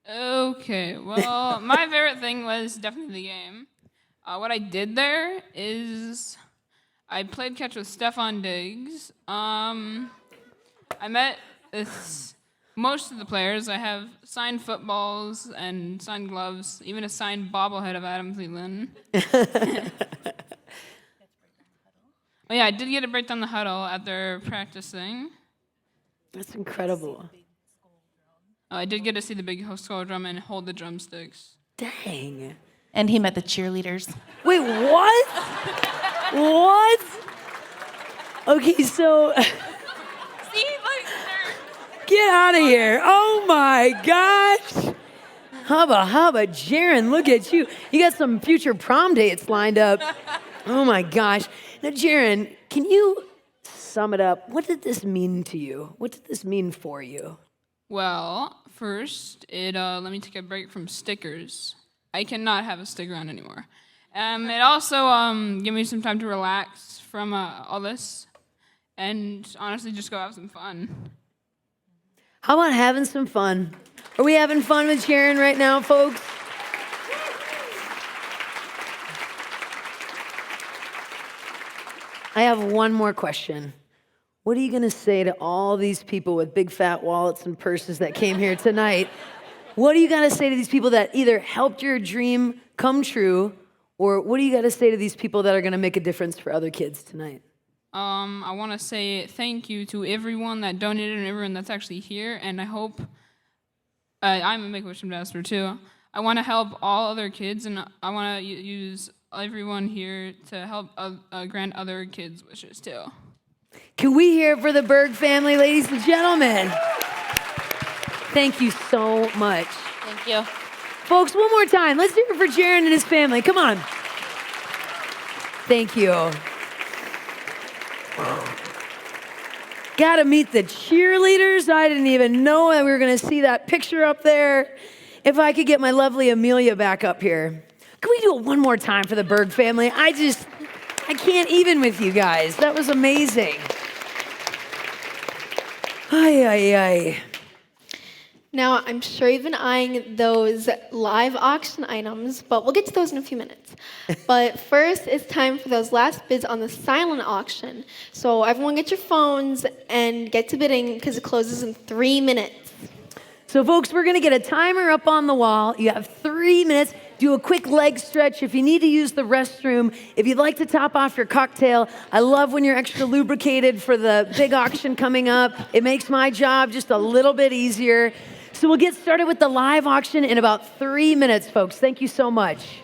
S14: Okay, well, my favorite thing was definitely the game. What I did there is I played catch with Stefan Diggs. I met most of the players. I have signed footballs and signed gloves, even a signed bobblehead of Adam Thielen. Oh yeah, I did get a break down the huddle at their practicing.
S10: That's incredible.
S14: I did get to see the big skull drum and hold the drumsticks.
S10: Dang.
S18: And he met the cheerleaders.
S10: Wait, what? What? Okay, so...
S14: See,
S10: Get out of here. Oh, my gosh. Hubba, Jaron, look at you. You got some future prom dates lined up. Oh my gosh. Now, Jaron, can you sum it up? What did this mean to you? What did this mean for you?
S20: Well, first, it let me take a break from stickers. I cannot have a sticker on anymore. It also gave me some time to relax from all this, and honestly, just go have some fun.
S10: How about having some fun? Are we having fun with Jaron right now, folks? I have one more question. What are you going to say to all these people with big fat wallets and purses that came here tonight? What do you got to say to these people that either helped your dream come true, or what do you got to say to these people that are going to make a difference for other kids tonight?
S20: I want to say thank you to everyone that donated and everyone that's actually here, and I hope I'm a Make-A-Wish ambassador too. I want to help all other kids, and I want to use everyone here to help grant other kids' wishes too.
S10: Can we hear it for the Berg family, ladies and gentlemen? Thank you so much.
S1: Thank you.
S10: Folks, one more time. Let's hear it for Jaron and his family. Come on. Thank you. Got to meet the cheerleaders. I didn't even know that we were going to see that picture up there. If I could get my lovely Amelia back up here. Can we do it one more time for the Berg family? I can't even with you guys. That was amazing. Ay, ay, ay.
S11: Now, I'm sure you've been eyeing those live auction items, but we'll get to those in a few minutes. But first, it's time for those last bids on the silent auction. So everyone get your phones and get to bidding because it closes in 3 minutes.
S10: So folks, we're gonna get a timer up on the wall. You have 3 minutes. Do a quick leg stretch if you need to use the restroom. If you'd like to top off your cocktail, I love when you're extra lubricated for the big auction coming up. It makes my job just a little bit easier. So we'll get started with the live auction in about 3 minutes, folks. Thank you so much.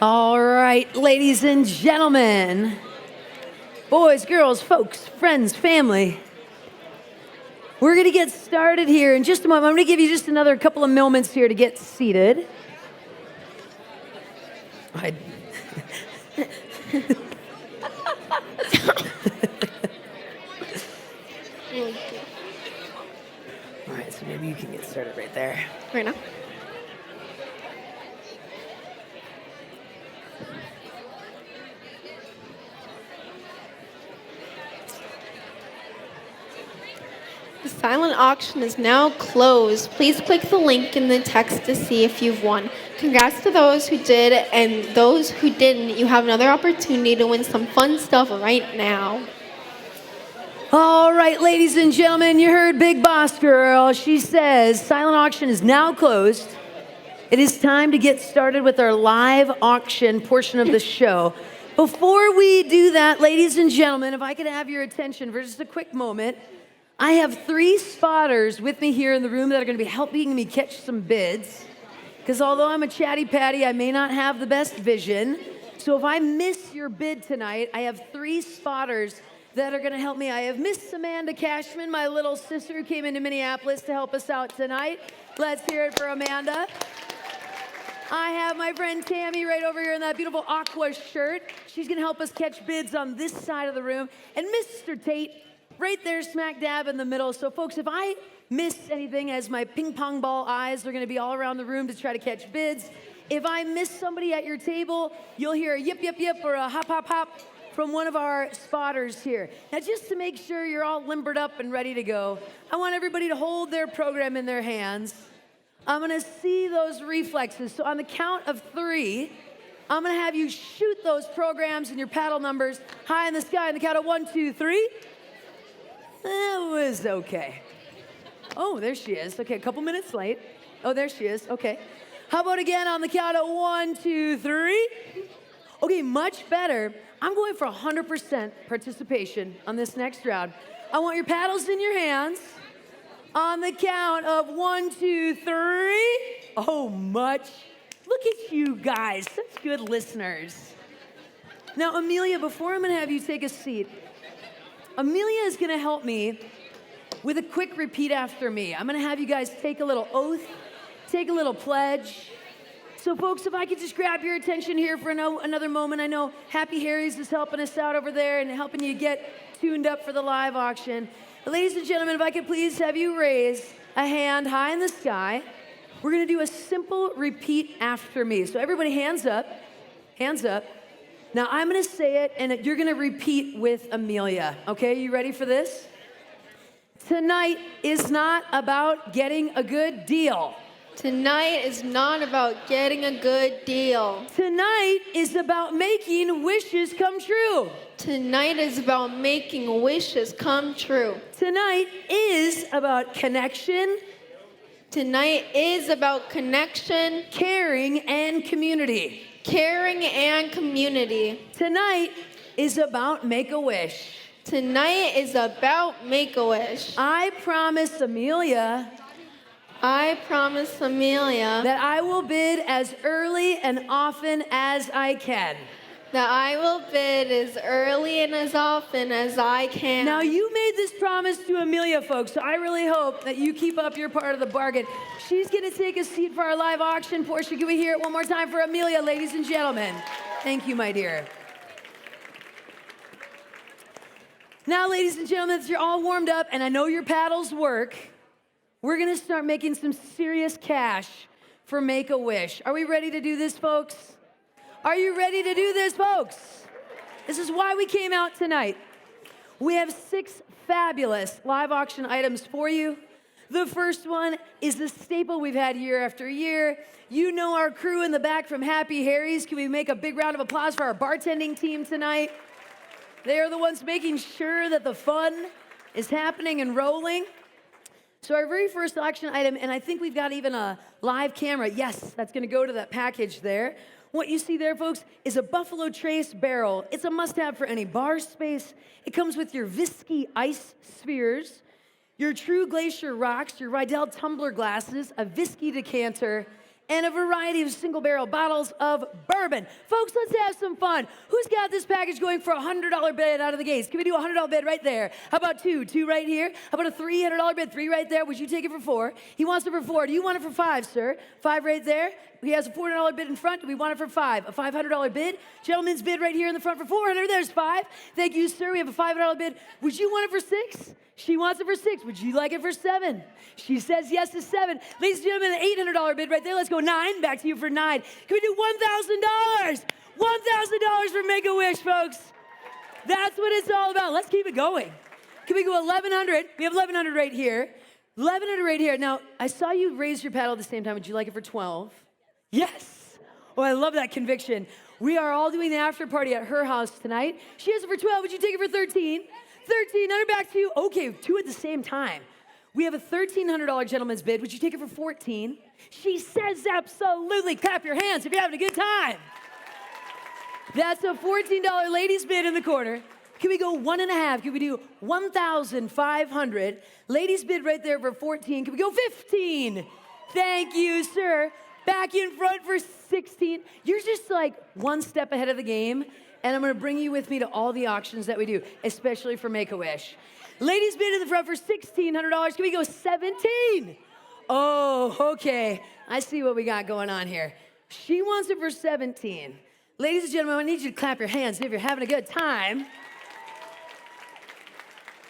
S10: All right, ladies and gentlemen, boys, girls, folks, friends, family. We're going to get started here in just a moment. I'm going to give you just another couple of moments here to get seated. All right, so maybe you can get started right there.
S11: Right now? The silent auction is now closed. Please click the link in the text to see if you've won. Congrats to those who did, and those who didn't, you have another opportunity to win some fun stuff right now.
S10: All right, ladies and gentlemen, you heard Big Boss Girl. She says silent auction is now closed. It is time to get started with our live auction portion of the show. Before we do that, ladies and gentlemen, if I could have your attention for just a quick moment. I have 3 spotters with me here in the room that are going to be helping me catch some bids. Because although I'm a chatty patty, I may not have the best vision. So if I miss your bid tonight, I have 3 spotters that are going to help me. I have Miss Amanda Cashman, my little sister who came into Minneapolis to help us out tonight. Let's hear it for Amanda. I have my friend Tammy right over here in that beautiful aqua shirt. She's going to help us catch bids on this side of the room. And Mr. Tate, right there smack dab in the middle. So folks, if I miss anything, as my ping pong ball eyes are going to be all around the room to try to catch bids. If I miss somebody at your table, you'll hear a yip, yip, yip, or a hop, hop, hop from one of our spotters here. Now, just to make sure you're all limbered up and ready to go, I want everybody to hold their program in their hands. I'm going to see those reflexes. So on the count of 3, I'm going to have you shoot those programs and your paddle numbers high in the sky. On the count of 1, 2, 3. That was okay. Oh, there she is. Okay, a couple minutes late. Oh, there she is. Okay. How about again on the count of 1, 2, 3? Okay, much better. I'm going for 100% participation on this next round. I want your paddles in your hands. On the count of 1, 2, 3. Oh, much. Look at you guys. Such good listeners. Now, Amelia, before I'm going to have you take a seat, Amelia is going to help me with a quick repeat after me. I'm going to have you guys take a little oath, take a little pledge. So, folks, if I could just grab your attention here for another moment. I know Happy Harry's is helping us out over there and helping you get tuned up for the live auction. Ladies and gentlemen, if I could please have you raise a hand high in the sky. We're going to do a simple repeat after me. So, everybody, hands up. Hands up. Now, I'm going to say it, and you're going to repeat with Amelia. Okay, you ready for this? Tonight is not about getting a good deal.
S11: Tonight is not about getting a good deal.
S10: Tonight is about making wishes come true.
S11: Tonight is about making wishes come true.
S10: Tonight is about connection.
S11: Tonight is about connection,
S10: caring, and community.
S11: Caring and community.
S10: Tonight is about Make-A-Wish.
S11: Tonight is about Make-A-Wish.
S10: I promise Amelia that I will bid as early and often as I can.
S11: That I will bid as early and as often as I can.
S10: Now, you made this promise to Amelia, folks, so I really hope that you keep up your part of the bargain. She's going to take a seat for our live auction portion. Can we hear it one more time for Amelia, ladies and gentlemen? Thank you, my dear. Now, ladies and gentlemen, as you're all warmed up, and I know your paddles work, we're going to start making some serious cash for Make-A-Wish. Are we ready to do this, folks? Are you ready to do this, folks? This is why we came out tonight. We have 6 fabulous live auction items for you. The first one is the staple we've had year after year. You know our crew in the back from Happy Harry's. Can we make a big round of applause for our bartending team tonight? They are the ones making sure that the fun is happening and rolling. So our very first auction item, and I think we've got even a live camera. Yes, that's going to go to that package there. What you see there, folks, is a Buffalo Trace barrel. It's a must-have for any bar space. It comes with your Whiskey ice spheres, your True Glacier rocks, your Rydell tumbler glasses, a Whiskey decanter, and a variety of single barrel bottles of bourbon. Folks, let's have some fun. Who's got this package going for a $100 bid out of the gates? Can we do a $100 bid right there? How about two? Two right here. How about a $300 bid? Three right there. Would you take it for four? He wants it for four. Do you want it for five, sir? Five right there. He has a $400 bid in front. Do we want it for five? A $500 bid. Gentleman's bid right here in the front for 400. There's five. Thank you, sir. We have a $500 bid. Would you want it for six? She wants it for six. Would you like it for seven? She says yes to seven. Ladies and gentlemen, an $800 bid right there. Let's go nine. Back to you for nine. Can we do $1,000? $1,000 for Make-A-Wish, folks. That's what it's all about. Let's keep it going. Can we go 1,100? We have 1,100 right here. 1,100 right here. Now, I saw you raise your paddle at the same time. Would you like it for 12? Yes. Oh, I love that conviction. We are all doing the after party at her house tonight. She has it for 12. Would you take it for 13? 1300 back to you. Okay, two at the same time. We have a $1,300 gentleman's bid. Would you take it for 14? She says absolutely. Clap your hands if you're having a good time. That's a $14 ladies bid in the corner. Can we go 1.5? Can we do 1,500? Ladies bid right there for 14. Can we go 15? Thank you, sir. Back in front for 16. You're just like one step ahead of the game, and I'm gonna bring you with me to all the auctions that we do, especially for Make-A-Wish. Ladies bid in the front for $1,600. Can we go 17? Oh, okay. I see what we got going on here. She wants it for 17. Ladies and gentlemen, I need you to clap your hands if you're having a good time.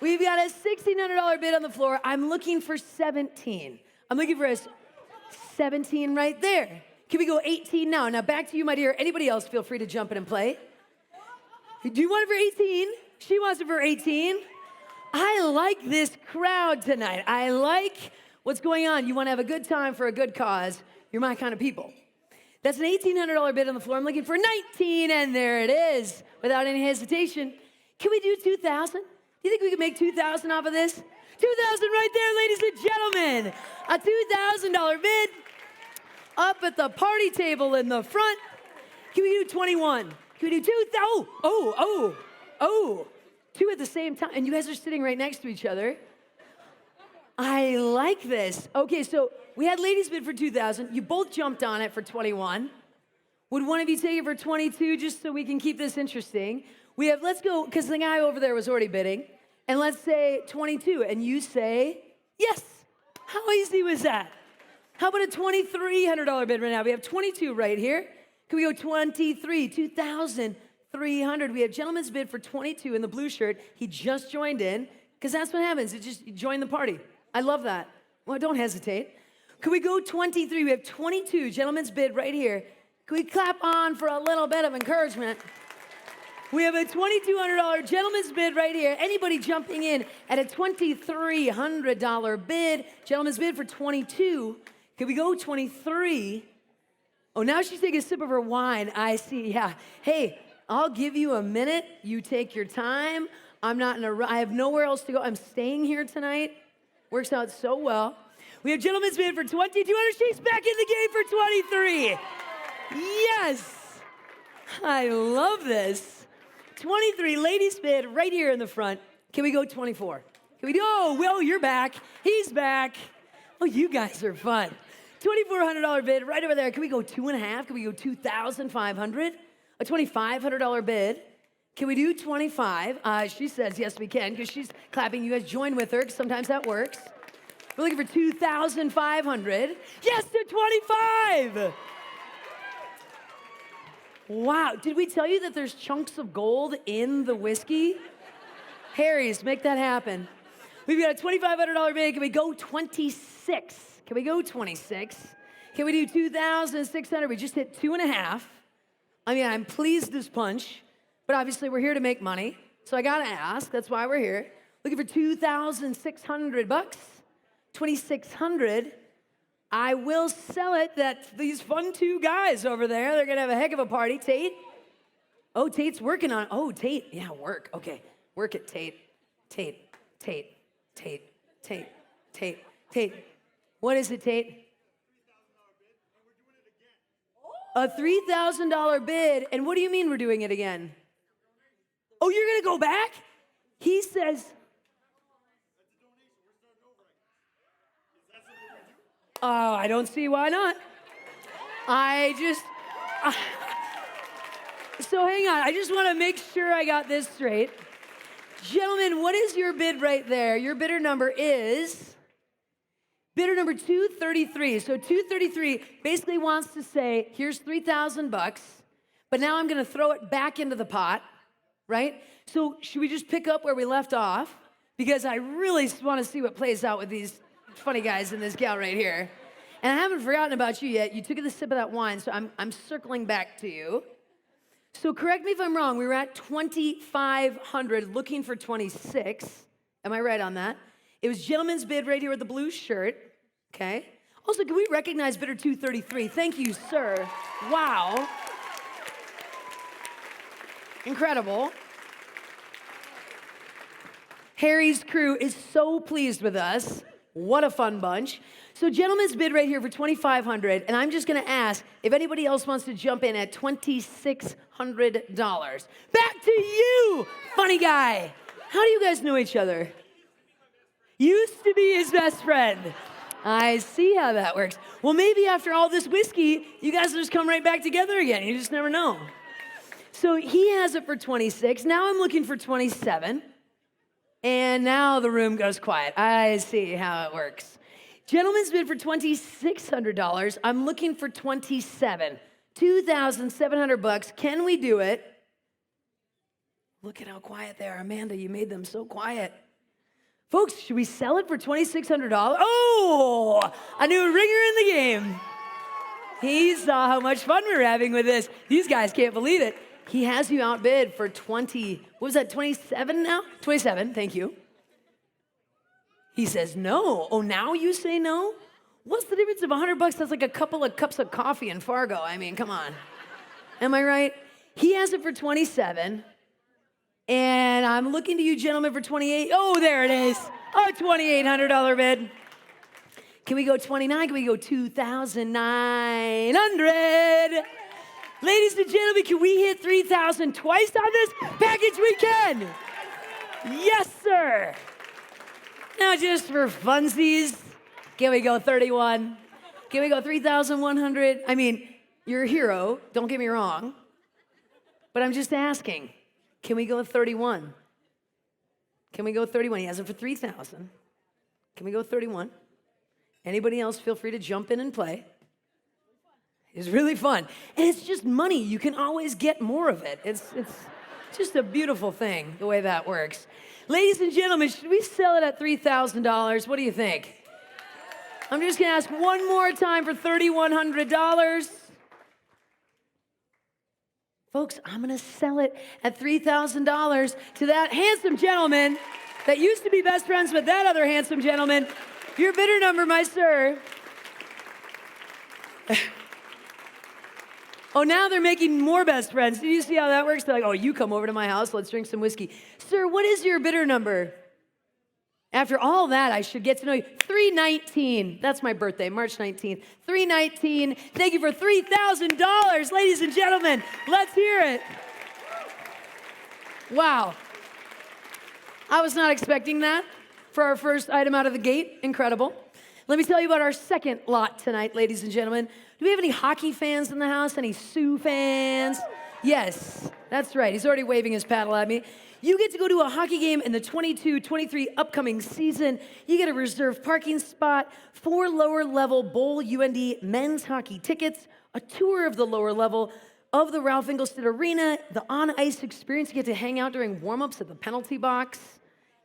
S10: We've got a $1,600 bid on the floor. I'm looking for 17. I'm looking for a 17 right there. Can we go 18 now? Now back to you, my dear. Anybody else feel free to jump in and play. Do you want it for 18? She wants it for 18. I like this crowd tonight. I like what's going on. You want to have a good time for a good cause. You're my kind of people. That's an $1,800 bid on the floor. I'm looking for 19, and there it is, without any hesitation. Can we do 2,000? Do you think we could make 2,000 off of this? 2,000 right there, ladies and gentlemen. A $2,000 bid up at the party table in the front. Can we do 21? Can we do 2,000? Oh. Two at the same time, and you guys are sitting right next to each other. I like this. Okay, so we had ladies bid for 2,000. You both jumped on it for 21. Would one of you take it for 22 just so we can keep this interesting? We have, let's go, because the guy over there was already bidding, and let's say 22, and you say yes. How easy was that? How about a $2,300 bid right now? We have 22 right here. Can we go 23, 2,300? We have gentleman's bid for 22 in the blue shirt. He just joined in, because that's what happens. It just, you join the party. I love that. Well, don't hesitate. Can we go 23? We have 22, gentleman's bid right here. Can we clap on for a little bit of encouragement? We have a $2,200 gentleman's bid right here. Anybody jumping in at a $2,300 bid? Gentleman's bid for 22. Can we go 23? Oh, now she's taking a sip of her wine. I see, yeah. Hey, I'll give you a minute. You take your time. I'm not in a rush. I have nowhere else to go. I'm staying here tonight. Works out so well. We have gentleman's bid for 2,200. She's back in the game for 23. Yes. I love this. 23, ladies bid right here in the front. Can we go 24? Can we do, oh, well, you're back. He's back. Oh, you guys are fun. $2,400 bid right over there. Can we go 2.5? Can we go 2,500? A $2,500 bid. Can we do 25? She says yes, we can, because she's clapping. You guys join with her, because sometimes that works. We're looking for 2,500. Yes, to 25. Wow, did we tell you that there's chunks of gold in the whiskey? Harry's, make that happen. We've got a $2,500 bid. Can we go 26? Can we go 26? Can we do 2,600? We just hit 2.5. I mean, I'm pleased as punch, but obviously we're here to make money, so I gotta ask. That's why we're here. Looking for 2,600 bucks, 2,600. I will sell it that these fun two guys over there, they're gonna have a heck of a party. Tate? Oh, Tate's working on it. Oh, Tate, yeah, work. Okay, work it, Tate. Tate. What is it, Tate? A $3,000 bid, and what do you mean we're doing it again? Oh, you're gonna go back? He says, oh, I don't see why not. So hang on, I just want to make sure I got this straight. Gentlemen, what is your bid right there? Your bidder number is bidder number 233. So 233 basically wants to say, here's $3,000, but now I'm going to throw it back into the pot, right? So should we just pick up where we left off? Because I really want to see what plays out with these funny guys and this gal right here. And I haven't forgotten about you yet. You took a sip of that wine, so I'm circling back to you. So correct me if I'm wrong. We were at 2,500, looking for 26. Am I right on that? It was gentleman's bid right here with the blue shirt. Okay. Also, can we recognize bidder 233? Thank you, sir. Wow. Incredible. Harry's crew is so pleased with us. What a fun bunch. So gentleman's bid right here for 2,500, and I'm just gonna ask if anybody else wants to jump in at $2,600. Back to you, funny guy. How do you guys know each other? Used to be his best friend. I see how that works. Well, maybe after all this whiskey, you guys will just come right back together again. You just never know. So he has it for 26. Now I'm looking for 27. And now the room goes quiet. I see how it works. Gentleman's bid for $2,600. I'm looking for 27. $2,700. Can we do it? Look at how quiet they are. Amanda, you made them so quiet. Folks, should we sell it for $2,600? Oh, a new ringer in the game. He saw how much fun we were having with this. These guys can't believe it. He has you outbid for 20, what was that, 27 now? 27, thank you. He says no. Oh, now you say no? What's the difference of $100? That's like a couple of cups of coffee in Fargo. I mean, come on. Am I right? He has it for 27. And I'm looking to you, gentlemen, for 28. Oh, there it is. Oh, $2,800 bid. Can we go 29? Can we go 2,900? Ladies and gentlemen, can we hit 3,000 twice on this package? We can. Yes, sir. Now, just for funsies, can we go 31? Can we go 3,100? I mean, you're a hero. Don't get me wrong. But I'm just asking. Can we go 31? Can we go 31? He has it for 3,000. Can we go 31? Anybody else, feel free to jump in and play. It's really fun. And it's just money. You can always get more of it. It's just a beautiful thing, the way that works. Ladies and gentlemen, should we sell it at $3,000? What do you think? I'm just going to ask one more time for $3,100. Folks, I'm going to sell it at $3,000 to that handsome gentleman that used to be best friends with that other handsome gentleman. Your bidder number, my sir. Oh, now they're making more best friends. Do you see how that works? They're like, oh, you come over to my house, let's drink some whiskey. Sir, what is your bidder number? After all that, I should get to know you. 319. That's my birthday, March 19th. 319. Thank you for $3,000, ladies and gentlemen. Let's hear it. Wow. I was not expecting that for our first item out of the gate. Incredible. Let me tell you about our second lot tonight, ladies and gentlemen. Do we have any hockey fans in the house? Any Sioux fans? Yes, that's right. He's already waving his paddle at me. You get to go to a hockey game in the 22-23 upcoming season. You get a reserved parking spot, 4 lower-level Bowl UND men's hockey tickets, a tour of the lower level of the Ralph Engelstad Arena, the on-ice experience. You get to hang out during warm-ups at the penalty box.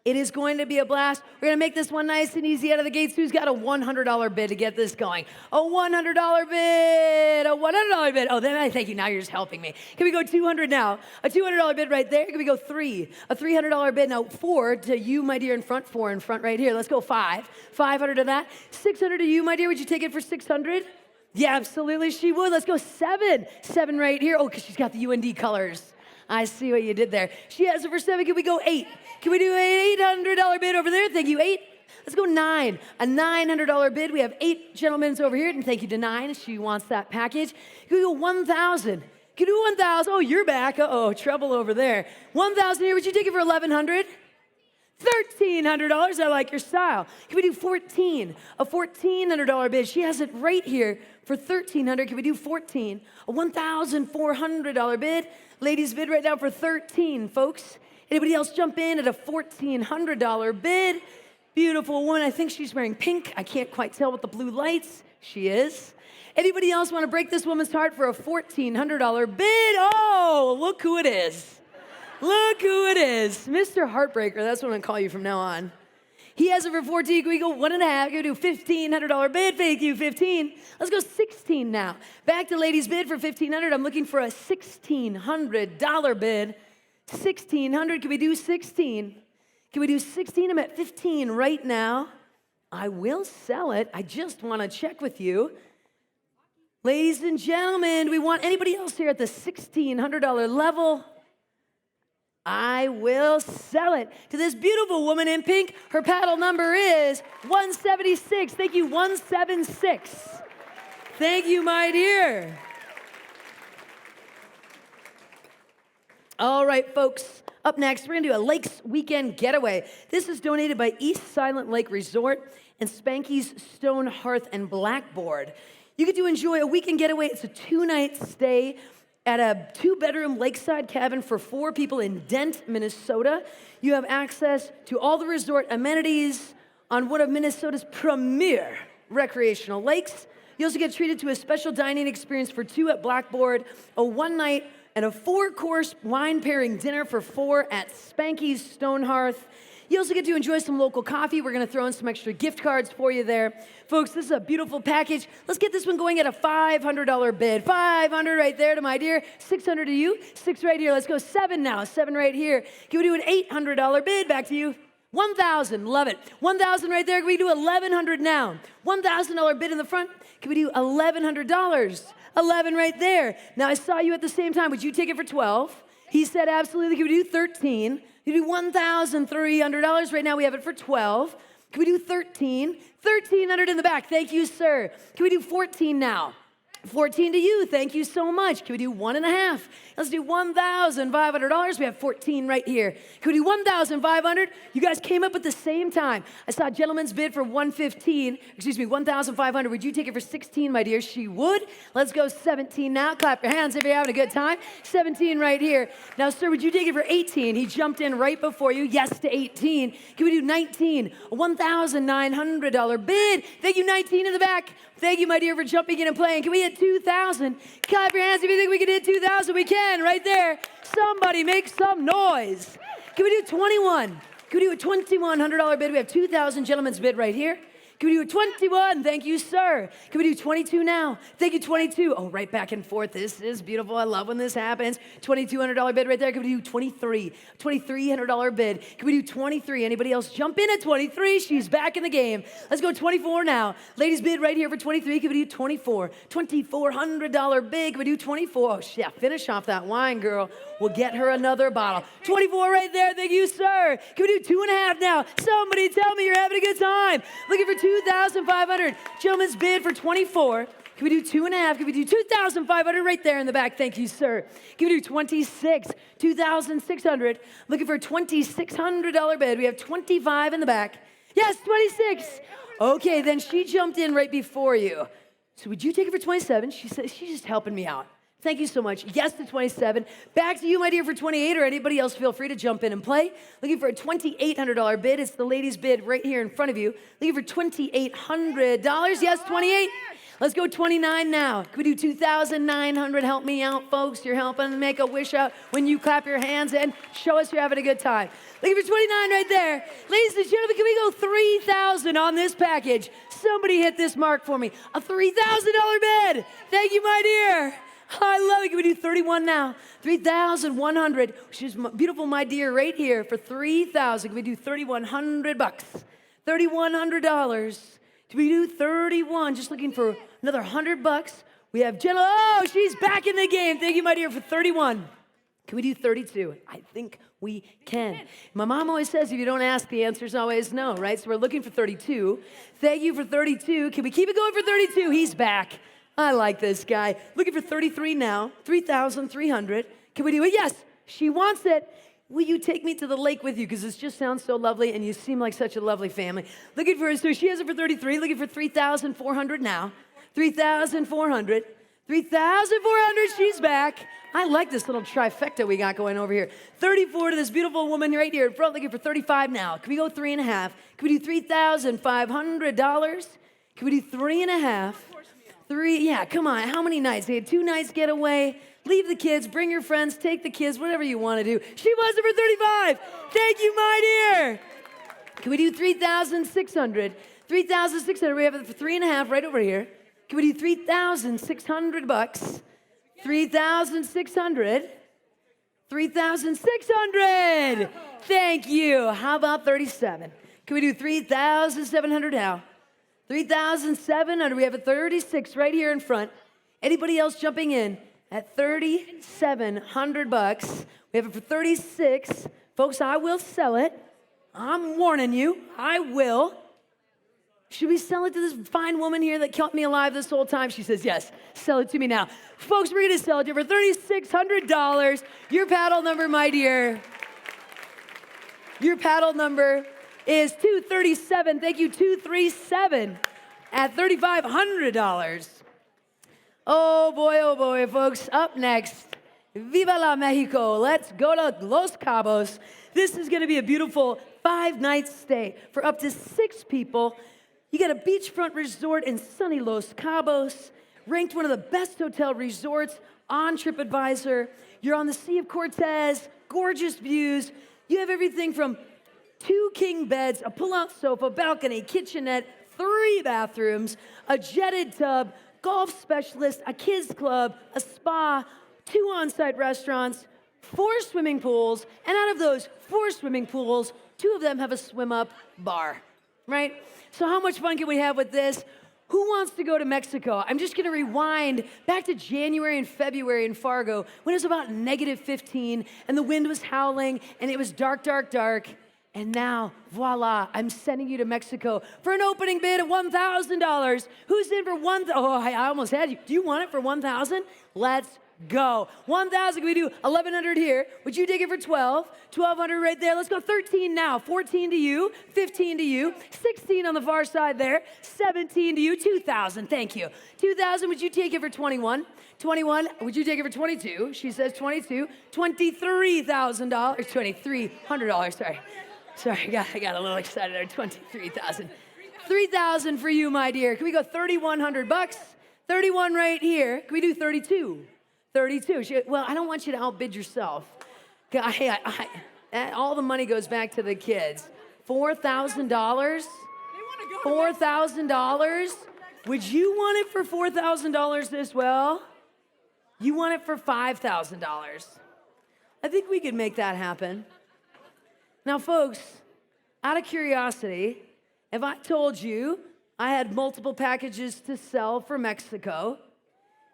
S10: It is going to be a blast. We're going to make this one nice and easy out of the gates. Who's got a $100 bid to get this going? A $100 bid. A $100 bid. Oh, then I thank you. Now you're just helping me. Can we go 200 now? A $200 bid right there. Can we go 3? A $300 bid. Now 4 to you, my dear, in front. 4 in front right here. Let's go 5. 500 to that. 600 to you, my dear. Would you take it for 600? Yeah, absolutely she would. Let's go 7. 7 right here. Oh, because she's got the UND colors. I see what you did there. She has it for 7. Can we go 8? Can we do an $800 bid over there? Thank you, 8. Let's go 9. A $900 bid. We have 8 gentlemen over here, and thank you to 9. She wants that package. Can we go 1,000? Can we do 1,000? Oh, you're back. Uh-oh, trouble over there. 1,000 here. Would you take it for 1,100? $1,300. I like your style. Can we do 14? A $1,400 bid. She has it right here for $1,300. Can we do 14? A $1,400 bid. Ladies bid right now for 13, folks. Anybody else jump in at a $1,400 bid? Beautiful woman. I think she's wearing pink. I can't quite tell with the blue lights. She is. Anybody else want to break this woman's heart for a $1,400 bid? Oh, look who it is. Look who it is. Mr. Heartbreaker, that's what I'm going to call you from now on. He has it for 14. Can we go 1.5? Can we do $1,500 bid? Thank you, 15. Let's go 16 now. Back to ladies bid for 1,500. I'm looking for a $1,600 bid. 1,600. Can we do 16? Can we do 16? I'm at 15 right now. I will sell it. I just want to check with you. Ladies and gentlemen, do we want anybody else here at the $1,600 level? I will sell it to this beautiful woman in pink. Her paddle number is 176. Thank you, 176. Thank you, my dear. All right, folks. Up next, we're going to do a Lakes Weekend Getaway. This is donated by East Silent Lake Resort and Spanky's Stone Hearth and Blackboard. You get to enjoy a weekend getaway. It's a 2-night stay at a 2-bedroom lakeside cabin for 4 people in Dent, Minnesota. You have access to all the resort amenities on one of Minnesota's premier recreational lakes. You also get treated to a special dining experience for 2 at Blackboard, a 1-night and a 4-course wine pairing dinner for 4 at Spanky's Stone Hearth. You also get to enjoy some local coffee. We're going to throw in some extra gift cards for you there. Folks, this is a beautiful package. Let's get this one going at a $500 bid. 500 right there to my dear. 600 to you. 6 right here. Let's go 7 now. 7 right here. Can we do an $800 bid? Back to you. 1,000. Love it. 1,000 right there. Can we do 1,100 now? $1,000 bid in the front. Can we do $1,100? 11 right there. Now, I saw you at the same time. Would you take it for 12? He said absolutely. Can we do 13? Can we do $1,300? Right now we have it for 12. Can we do 13? 1,300 in the back. Thank you, sir. Can we do 14 now? 14 to you. Thank you so much. Can we do 1.5? Let's do $1,500. We have 14 right here. Can we do 1,500? You guys came up at the same time. I saw a gentleman's bid for 1,500. Would you take it for 16, my dear? She would. Let's go 17 now. Clap your hands if you're having a good time. 17 right here. Now, sir, would you take it for 18? He jumped in right before you. Yes to 18. Can we do 19? A $1,900 bid. Thank you, 19 in the back. Thank you, my dear, for jumping in and playing. Can we hit 2,000? Clap your hands if you think we can hit 2,000. We can, right there. Somebody make some noise. Can we do 21? Can we do a $2,100 bid? We have 2,000 gentlemen's bid right here. Can we do a 21? Thank you, sir. Can we do 22 now? Thank you, 22. Oh, right back and forth. This is beautiful. I love when this happens. $2,200 bid right there. Can we do 23? $2,300 bid. Can we do 23? Anybody else jump in at 23? She's back in the game. Let's go 24 now. Ladies bid right here for 23. Can we do 24? $2,400 bid. Can we do 24? Oh, yeah, finish off that wine, girl. We'll get her another bottle. 24 right there. Thank you, sir. Can we do 2.5 now? Somebody tell me you're having a good time. Looking for 2,500. Gentlemen's bid for 24. Can we do 2.5? Can we do 2,500 right there in the back? Thank you, sir. Can we do 26? 2,600. Looking for a $2,600 bid. We have 25 in the back. Yes, 26. Okay, then she jumped in right before you. So would you take it for 27? She said she's just helping me out. Thank you so much. Yes to 27. Back to you, my dear, for 28, or anybody else, feel free to jump in and play. Looking for a $2,800 bid. It's the ladies' bid right here in front of you. Looking for $2,800. Yes, 28. Let's go 29 now. Can we do 2,900? Help me out, folks. You're helping make a wish out when you clap your hands and show us you're having a good time. Looking for 29 right there. Ladies and gentlemen, can we go 3,000 on this package? Somebody hit this mark for me. A $3,000 bid. Thank you, my dear. I love it. Can we do 31 now? 3,100. She's beautiful, my dear, right here for 3,000. Can we do 3,100 bucks? $3,100. Can we do 31? Just looking for another 100 bucks. We have Jenna. Oh, she's back in the game. Thank you, my dear, for 31. Can we do 32? I think we can. My mom always says if you don't ask, the answer's always no, right? So we're looking for 32. Thank you for 32. Can we keep it going for 32? He's back. I like this guy. Looking for 33 now. 3,300. Can we do it? Yes. She wants it. will you take me to the lake with you? Because this just sounds so lovely, and you seem like such a lovely family. Looking for, so she has it for 33, looking for 3,400 now. 3,400. 3,400, she's back. I like this little trifecta we got going over here. 34 to this beautiful woman right here in front, looking for 35 now. Can we go 3.5? Can we do $3,500? Can we do 3.5? Yeah, come on. How many nights? They had 2 nights getaway. Leave the kids, bring your friends, take the kids, whatever you want to do. She was it for 35. Thank you, my dear. Can we do 3,600? 3,600. We have it for 3.5 right over here. Can we do 3,600 bucks? 3,600. 3,600. Thank you. How about 37? Can we do 3,700 now? 3,700. We have a 36 right here in front. Anybody else jumping in at 3,700 bucks? We have it for 36. Folks, I will sell it. I'm warning you. I will. Should we sell it to this fine woman here that kept me alive this whole time? She says, yes, sell it to me now. Folks, we're going to sell it to her for $3,600. Your paddle number, my dear. Your paddle number is 237. Thank you, 237 at $3,500. Oh boy, folks. Up next, Viva la Mexico. Let's go to Los Cabos. This is going to be a beautiful 5-night stay for up to 6 people. You got a beachfront resort in sunny Los Cabos, ranked one of the best hotel resorts on TripAdvisor. You're on the Sea of Cortez, gorgeous views. You have everything from 2 king beds, a pull-out sofa, balcony, kitchenette, 3 bathrooms, a jetted tub, golf specialist, a kids club, a spa, 2 on-site restaurants, 4 swimming pools, and out of those 4 swimming pools, 2 of them have a swim-up bar, right? So how much fun can we have with this? Who wants to go to Mexico? I'm just gonna rewind back to January and February in Fargo when it was about -15 and the wind was howling and it was dark, dark, dark. And now, voila, I'm sending you to Mexico for an opening bid of $1,000. Who's in for I almost had you. Do you want it for $1,000? Let's go. 1,000, can we do 1,100 here? Would you take it for 12? 1,200 right there. Let's go 13 now. 14 to you, 15 to you, 16 on the far side there, 17 to you, 2,000, thank you. 2,000, would you take it for 21? 21, would you take it for 22? She says 22. $23,000, $2,300, sorry. Sorry, I got a little excited there, 23,000. 3,000 for you, my dear. Can we go 3,100 bucks? 31 right here. Can we do 32? 32. Well, I don't want you to outbid yourself. All the money goes back to the kids. $4,000? $4,000? Would you want it for $4,000 as well? You want it for $5,000. I think we could make that happen. Now, folks, out of curiosity, if I told you I had multiple packages to sell for Mexico,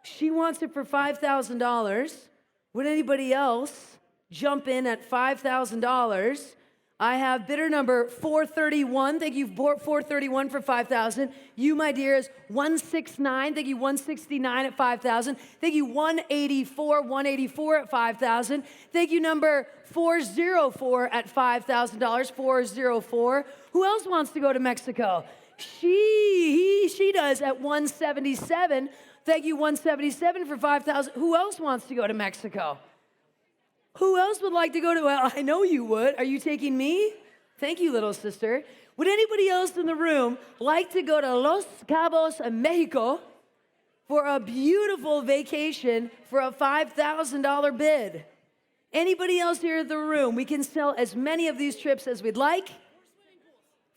S10: she wants it for $5,000. Would anybody else jump in at $5,000? I have bidder number 431. Thank you, 431 for $5,000. You, my dear, is 169. Thank you, 169 at $5,000. Thank you, 184 at $5,000. Thank you, number 404 at $5,000. 404. Who else wants to go to Mexico? She does at 177. Thank you, 177 for $5,000. Who else wants to go to Mexico? Who else would like to go to, well, I know you would. Are you taking me? Thank you, little sister. Would anybody else in the room like to go to Los Cabos, Mexico for a beautiful vacation for a $5,000 bid? Anybody else here in the room? We can sell as many of these trips as we'd like.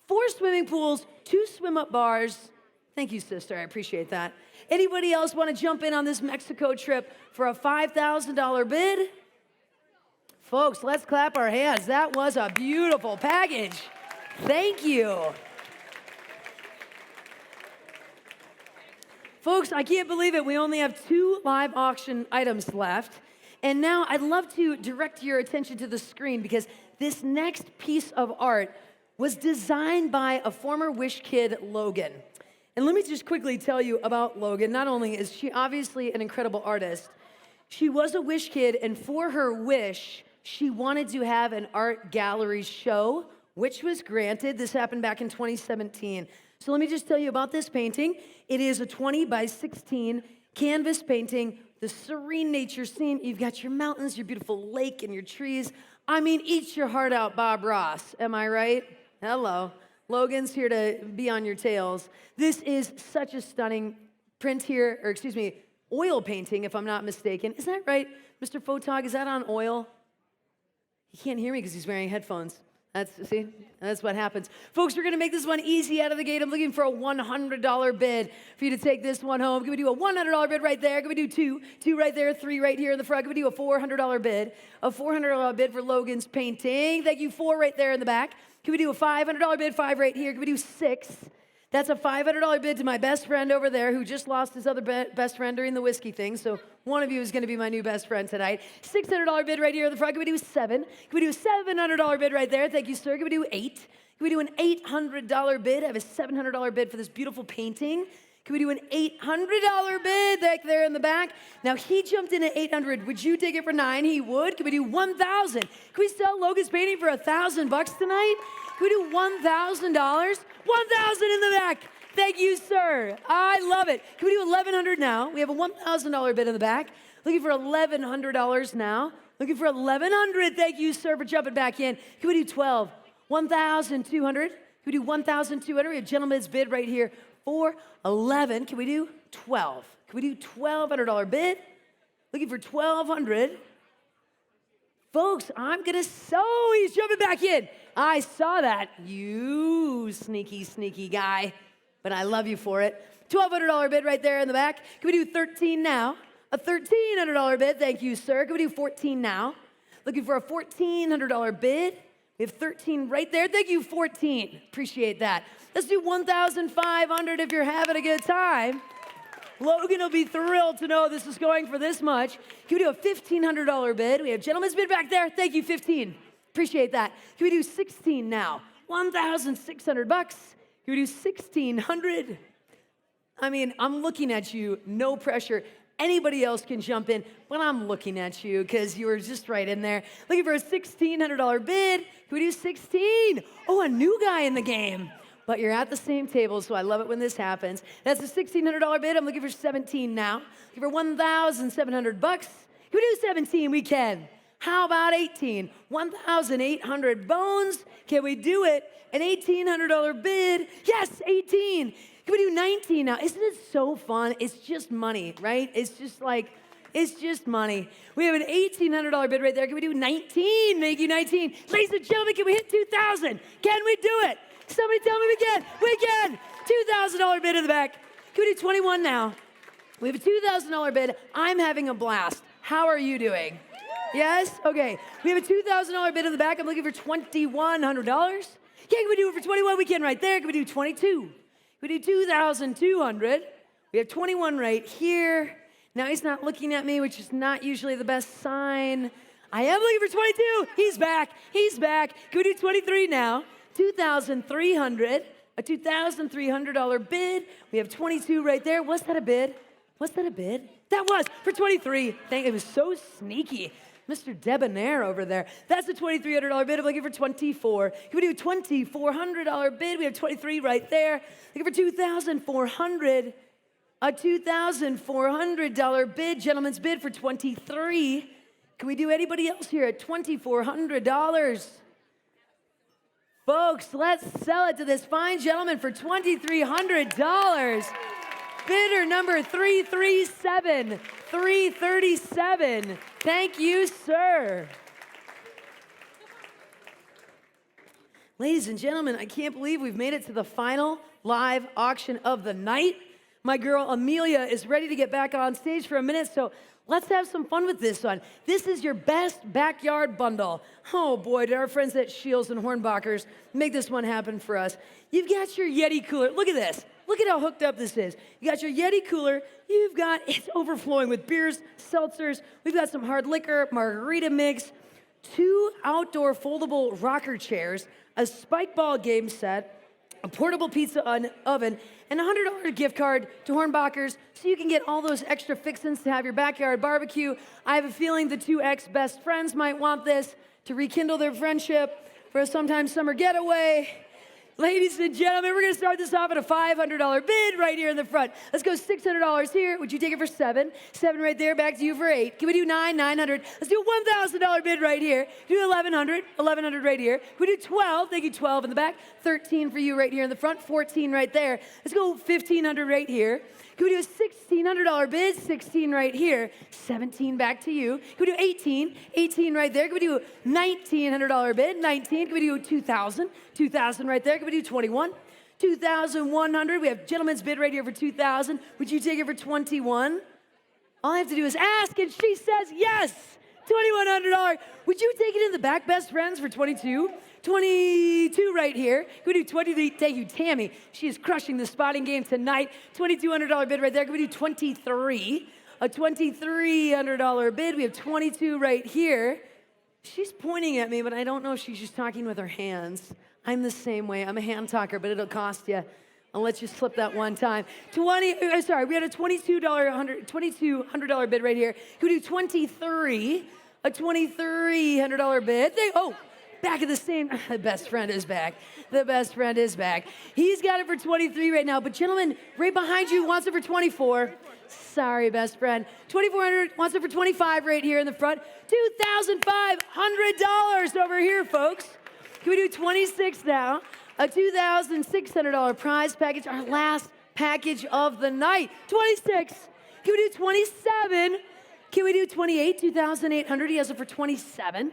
S10: 4 swimming pools, 2 swim-up bars. Thank you, sister. I appreciate that. Anybody else want to jump in on this Mexico trip for a $5,000 bid? Folks, let's clap our hands. That was a beautiful package. Thank you. Folks, I can't believe it. We only have 2 live auction items left. And now I'd love to direct your attention to the screen because this next piece of art was designed by a former Wish kid, Logan. And let me just quickly tell you about Logan. Not only is she obviously an incredible artist, she was a Wish kid, and for her wish, She wanted to have an art gallery show, which was granted. This happened back in 2017. So let me just tell you about this painting. It is a 20 by 16 canvas painting, the serene nature scene. You've got your mountains, your beautiful lake, and your trees. I mean, eat your heart out, Bob Ross. Am I right? Hello. Logan's here to be on your tails. This is such a stunning print here, or excuse me, oil painting, if I'm not mistaken. Is that right, Mr. Photog? Is that on oil? He can't hear me because he's wearing headphones. That's what happens. Folks, we're going to make this one easy out of the gate. I'm looking for a $100 bid for you to take this one home. Can we do a $100 bid right there? Can we do two right there, three right here in the front? Can we do a $400 bid? A $400 bid for Logan's painting. Thank you, 4 right there in the back. Can we do a $500 bid? 5 right here. Can we do 6? That's a $500 bid to my best friend over there who just lost his other best friend during the whiskey thing. So one of you is going to be my new best friend tonight. $600 bid right here in the front. Can we do 7? Can we do a $700 bid right there? Thank you, sir. Can we do 8? Can we do an $800 bid? I have a $700 bid for this beautiful painting. Can we do an $800 bid back there in the back? Now, he jumped in at $800. Would you take it for 9? He would. Can we do $1,000? Can we sell Logan's painting for $1,000 tonight? Can we do $1,000? $1,000 in the back. Thank you, sir. I love it. Can we do $1,100 now? We have a $1,000 bid in the back. Looking for $1,100 now. Looking for $1,100. Thank you, sir, for jumping back in. Can we do 12? 1,200. Can we do 1,200? We have gentleman's bid right here for 11. Can we do 12? Can we do $1,200 bid? Looking for 1,200. Folks, I'm gonna sew. He's jumping back in. I saw that. You sneaky, sneaky guy. But I love you for it. $1,200 bid right there in the back. Can we do 13 now? A $1,300 bid. Thank you, sir. Can we do 14 now? Looking for a $1,400 bid. We have 13 right there. Thank you, 14. Appreciate that. Let's do 1,500 if you're having a good time. Logan will be thrilled to know this is going for this much. Can we do a $1,500 bid? We have gentleman's bid back there. Thank you, 15. Appreciate that. Can we do 16 now? $1,600. Can we do 1,600? I mean, I'm looking at you, no pressure. Anybody else can jump in, but I'm looking at you because you were just right in there. Looking for a $1,600 bid. Can we do 16? Oh, a new guy in the game. But you're at the same table, so I love it when this happens. That's a $1,600 bid. I'm looking for 17 now. Looking for $1,700. Can we do 17? We can. How about 18? 1,800 bones. Can we do it? An $1,800 bid. Yes, 18. Can we do 19 now? Isn't it so fun? It's just money, right? It's just money. We have an $1,800 bid right there. Can we do 19? Make you 19. Ladies and gentlemen, can we hit 2,000? Can we do it? Somebody tell me we can. We can. $2,000 bid in the back. Can we do 21 now? We have a $2,000 bid. I'm having a blast. How are you doing? Yes? Okay. We have a $2,000 bid in the back. I'm looking for $2,100. Yeah, can we do it for 21? We can right there. Can we do 22? Can we do 2,200? We have 21 right here. Now he's not looking at me, which is not usually the best sign. I am looking for 22. He's back. He's back. Can we do 23 now? 2,300, a $2,300 bid. We have 22 right there. Was that a bid? Was that a bid? That was for 23. It was so sneaky. Mr. Debonair over there. That's a $2,300 bid. I'm looking for 24. Can we do a $2,400 bid? We have 23 right there. Looking for 2,400. A $2,400 bid. Gentleman's bid for 23. Can we do anybody else here at $2,400? Folks, let's sell it to this fine gentleman for $2,300. Bidder number 337. 337. Thank you, sir. Ladies and gentlemen, I can't believe we've made it to the final live auction of the night. My girl Amelia is ready to get back on stage for a minute, so let's have some fun with this one. This is your best backyard bundle. Oh boy, did our friends at Shields and Hornbachers make this one happen for us. You've got your Yeti cooler. Look at this. Look at how hooked up this is. You got your Yeti cooler. It's overflowing with beers, seltzers. We've got some hard liquor, margarita mix, 2 outdoor foldable rocker chairs, a spike ball game set, a portable pizza oven, and a $100 gift card to Hornbacher's so you can get all those extra fixins to have your backyard barbecue. I have a feeling the two ex-best friends might want this to rekindle their friendship for a sometime summer getaway. Ladies and gentlemen, we're gonna start this off at a $500 bid right here in the front. Let's go $600 here. Would you take it for $7? $7 right there, back to you for $8. Can we do $9? $900. Let's do a $1,000 bid right here. Can we do $1,100? $1,100 right here. Can we do $12? Thank you, $12 in the back. $13 for you right here in the front. $14 right there. Let's go $1,500 right here. Can we do a $1,600 bid? $16 right here. $17 back to you. Can we do $18? $18 right there. Can we do a $1,900 bid? $19. Can we do $2,000? $2,000 right there. Can we do $21? $2,100. We have gentleman's bid right here for $2,000. Would you take it for $21? All I have to do is ask, and she says yes. $2,100. Would you take it in the back, best friends, for $22? $22 right here. Can we do $23? Thank you, Tammy. She is crushing the spotting game tonight. $2,200 bid right there. Can we do $23? A $2,300 bid. We have $22 right here. She's pointing at me, but I don't know if she's just talking with her hands. I'm the same way. I'm a hand talker, but it'll cost you. I'll let you slip that one time. We had a $2,200 bid right here. Can we do $23? A $2,300 bid. Back of the same. The best friend is back. The best friend is back. He's got it for 23 right now, but gentleman right behind you wants it for 24. Sorry, best friend. 2,400 wants it for 25 right here in the front. $2,500 over here, folks. Can we do 26 now? A $2,600 prize package, our last package of the night. 26. Can we do 27? Can we do 28? 2,800. He has it for 27.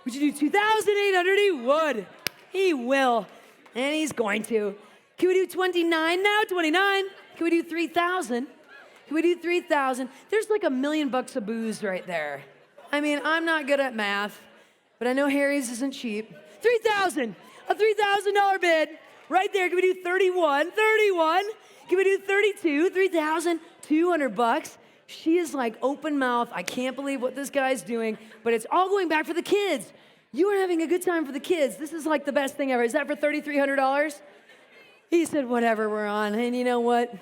S10: Would you do 2,800? He would. He will. And he's going to. Can we do 29 now? 29. Can we do 3,000? Can we do 3,000? There's like $1 million of booze right there. I mean, I'm not good at math, but I know Harry's isn't cheap. 3,000. A $3,000 bid. Right there. Can we do 31? 31. Can we do 32? 3,200 bucks. She is like open mouth. I can't believe what this guy's doing, but it's all going back for the kids. You are having a good time for the kids. This is like the best thing ever. Is that for $3,300? He said, whatever, we're on. And you know what?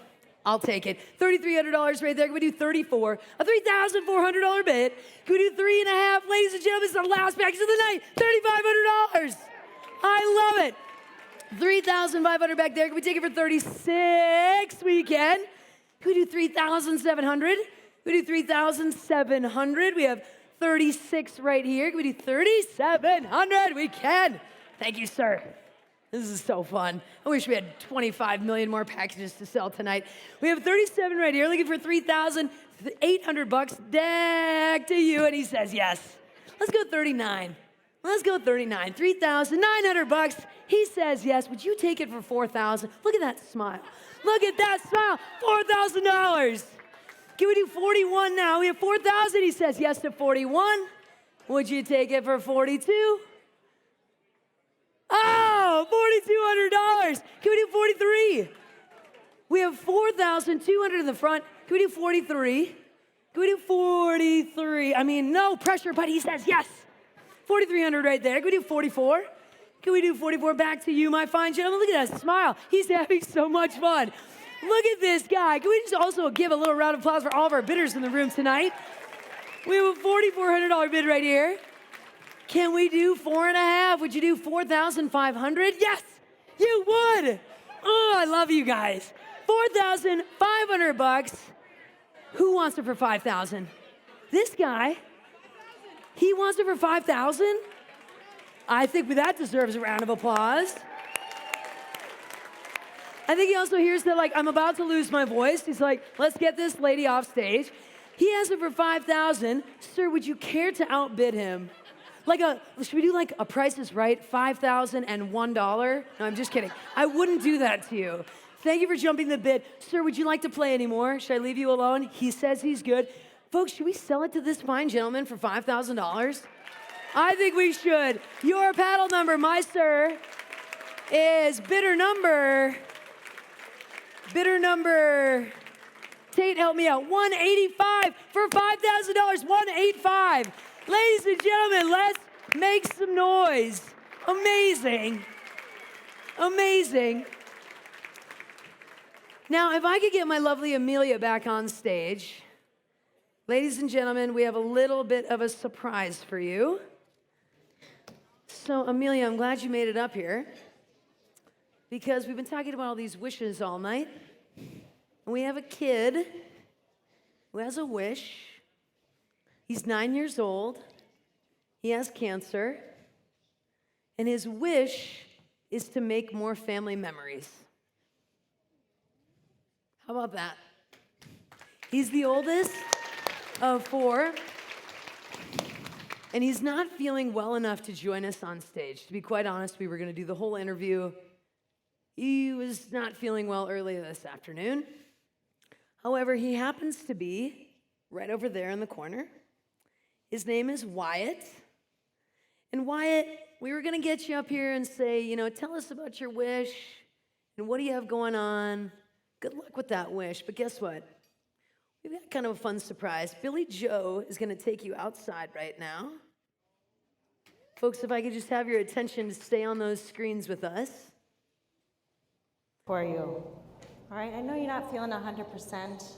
S10: I'll take it. $3,300 right there. Can we do 34? A $3,400 bid. Can we do 3.5? Ladies and gentlemen, this is our last package of the night. $3,500. I love it. 3,500 back there. Can we take it for 36? We can. Can we do 3,700? Can we do 3,700? We have 36 right here. Can we do 3,700? We can. Thank you, sir. This is so fun. I wish we had 25 million more packages to sell tonight. We have 37 right here, looking for 3,800 bucks. Back to you, and he says yes. Let's go 39. Let's go 39. 3,900 bucks. He says yes. Would you take it for 4,000? Look at that smile. Look at that smile. $4,000. Can we do 41 now? We have 4,000. He says yes to 41. Would you take it for 42? Oh, $4,200. Can we do 43? We have 4,200 in the front. Can we do 43? Can we do 43? I mean, no pressure, but he says yes. 4,300 right there. Can we do 44? Can we do 44? Back to you, my fine gentleman. Look at that smile. He's having so much fun. Look at this guy. Can we just also give a little round of applause for all of our bidders in the room tonight? We have a $4,400 bid right here. Can we do 4.5? Would you do 4,500? Yes, you would. Oh, I love you guys. 4,500 bucks. Who wants it for 5,000? This guy. He wants it for 5,000? I think that deserves a round of applause. I think he also hears that, like, I'm about to lose my voice. He's like, let's get this lady off stage. He has it for 5,000. Sir, would you care to outbid him? Should we do like a Price is Right, $5,001? No, I'm just kidding. I wouldn't do that to you. Thank you for jumping the bid. Sir, would you like to play anymore? Should I leave you alone? He says he's good. Folks, should we sell it to this fine gentleman for $5,000? I think we should. Your paddle number, my sir, is bidder number, Tate, help me out, 185 for $5,000, 185. Ladies and gentlemen, let's make some noise. Amazing. Amazing. Now, if I could get my lovely Amelia back on stage. Ladies and gentlemen, we have a little bit of a surprise for you. So, Amelia, I'm glad you made it up here because we've been talking about all these wishes all night. And we have a kid who has a wish. He's 9 years old. He has cancer. And his wish is to make more family memories. How about that? He's the oldest of 4. And he's not feeling well enough to join us on stage. To be quite honest, we were going to do the whole interview. He was not feeling well earlier this afternoon. However, he happens to be right over there in the corner. His name is Wyatt. And Wyatt, we were going to get you up here and say, you know, tell us about your wish and what do you have going on. Good luck with that wish. But guess what? We've got kind of a fun surprise. Billy Joe is going to take you outside right now. Folks, if I could just have your attention to stay on those screens with us.
S21: For you. All right, I know you're not feeling 100%,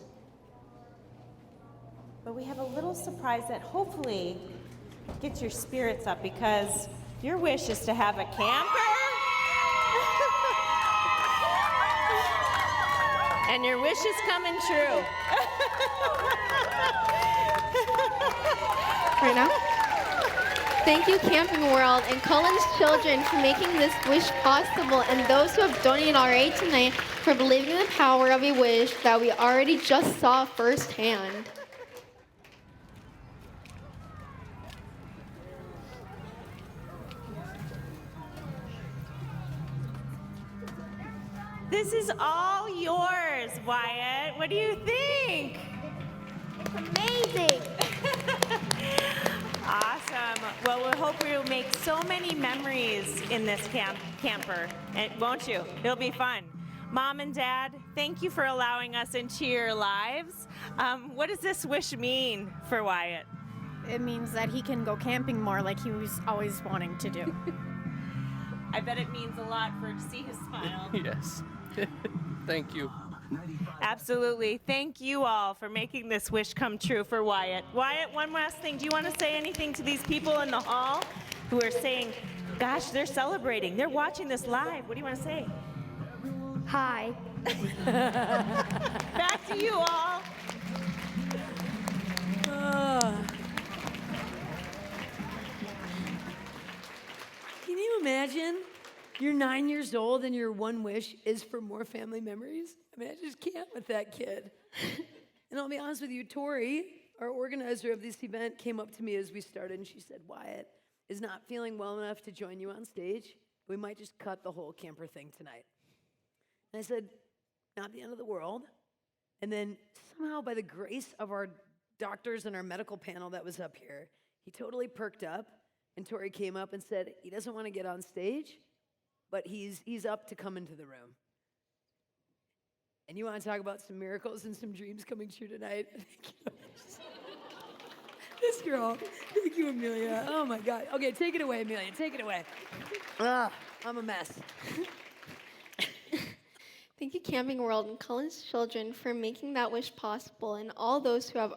S21: but we have a little surprise that hopefully gets your spirits up because your wish is to have a camper. And your wish is coming true.
S11: Right now? Thank you, Camping World and Cullen's children for making this wish possible, and those who have donated already tonight for believing in the power of a wish that we already just saw firsthand.
S21: This is all yours, Wyatt. What do you think?
S11: It's amazing.
S21: Awesome. Well, we hope you'll make so many memories in this camper, won't you? It'll be fun. Mom and Dad, thank you for allowing us into your lives. What does this wish mean for Wyatt?
S6: It means that he can go camping more like he was always wanting to do.
S21: I bet it means a lot to see his smile.
S2: Yes. Thank you.
S21: Absolutely. Thank you all for making this wish come true for Wyatt. Wyatt, one last thing. Do you want to say anything to these people in the hall who are saying, gosh, they're celebrating. They're watching this live. What do you want to say?
S11: Hi.
S21: Back to you all.
S10: Can you imagine? You're 9 years old and your one wish is for more family memories? I mean, I just can't with that kid. And I'll be honest with you, Tori, our organizer of this event, came up to me as we started and she said, Wyatt is not feeling well enough to join you on stage. We might just cut the whole camper thing tonight. And I said, not the end of the world. And then somehow by the grace of our doctors and our medical panel that was up here, he totally perked up and Tori came up and said, he doesn't want to get on stage, but he's up to come into the room. And you want to talk about some miracles and some dreams coming true tonight? This girl. Thank you, Amelia. Oh, my God. Okay, take it away, Amelia. Take it away. I'm a mess.
S11: Thank you, Camping World and Cullen's children for making that wish possible, and all those who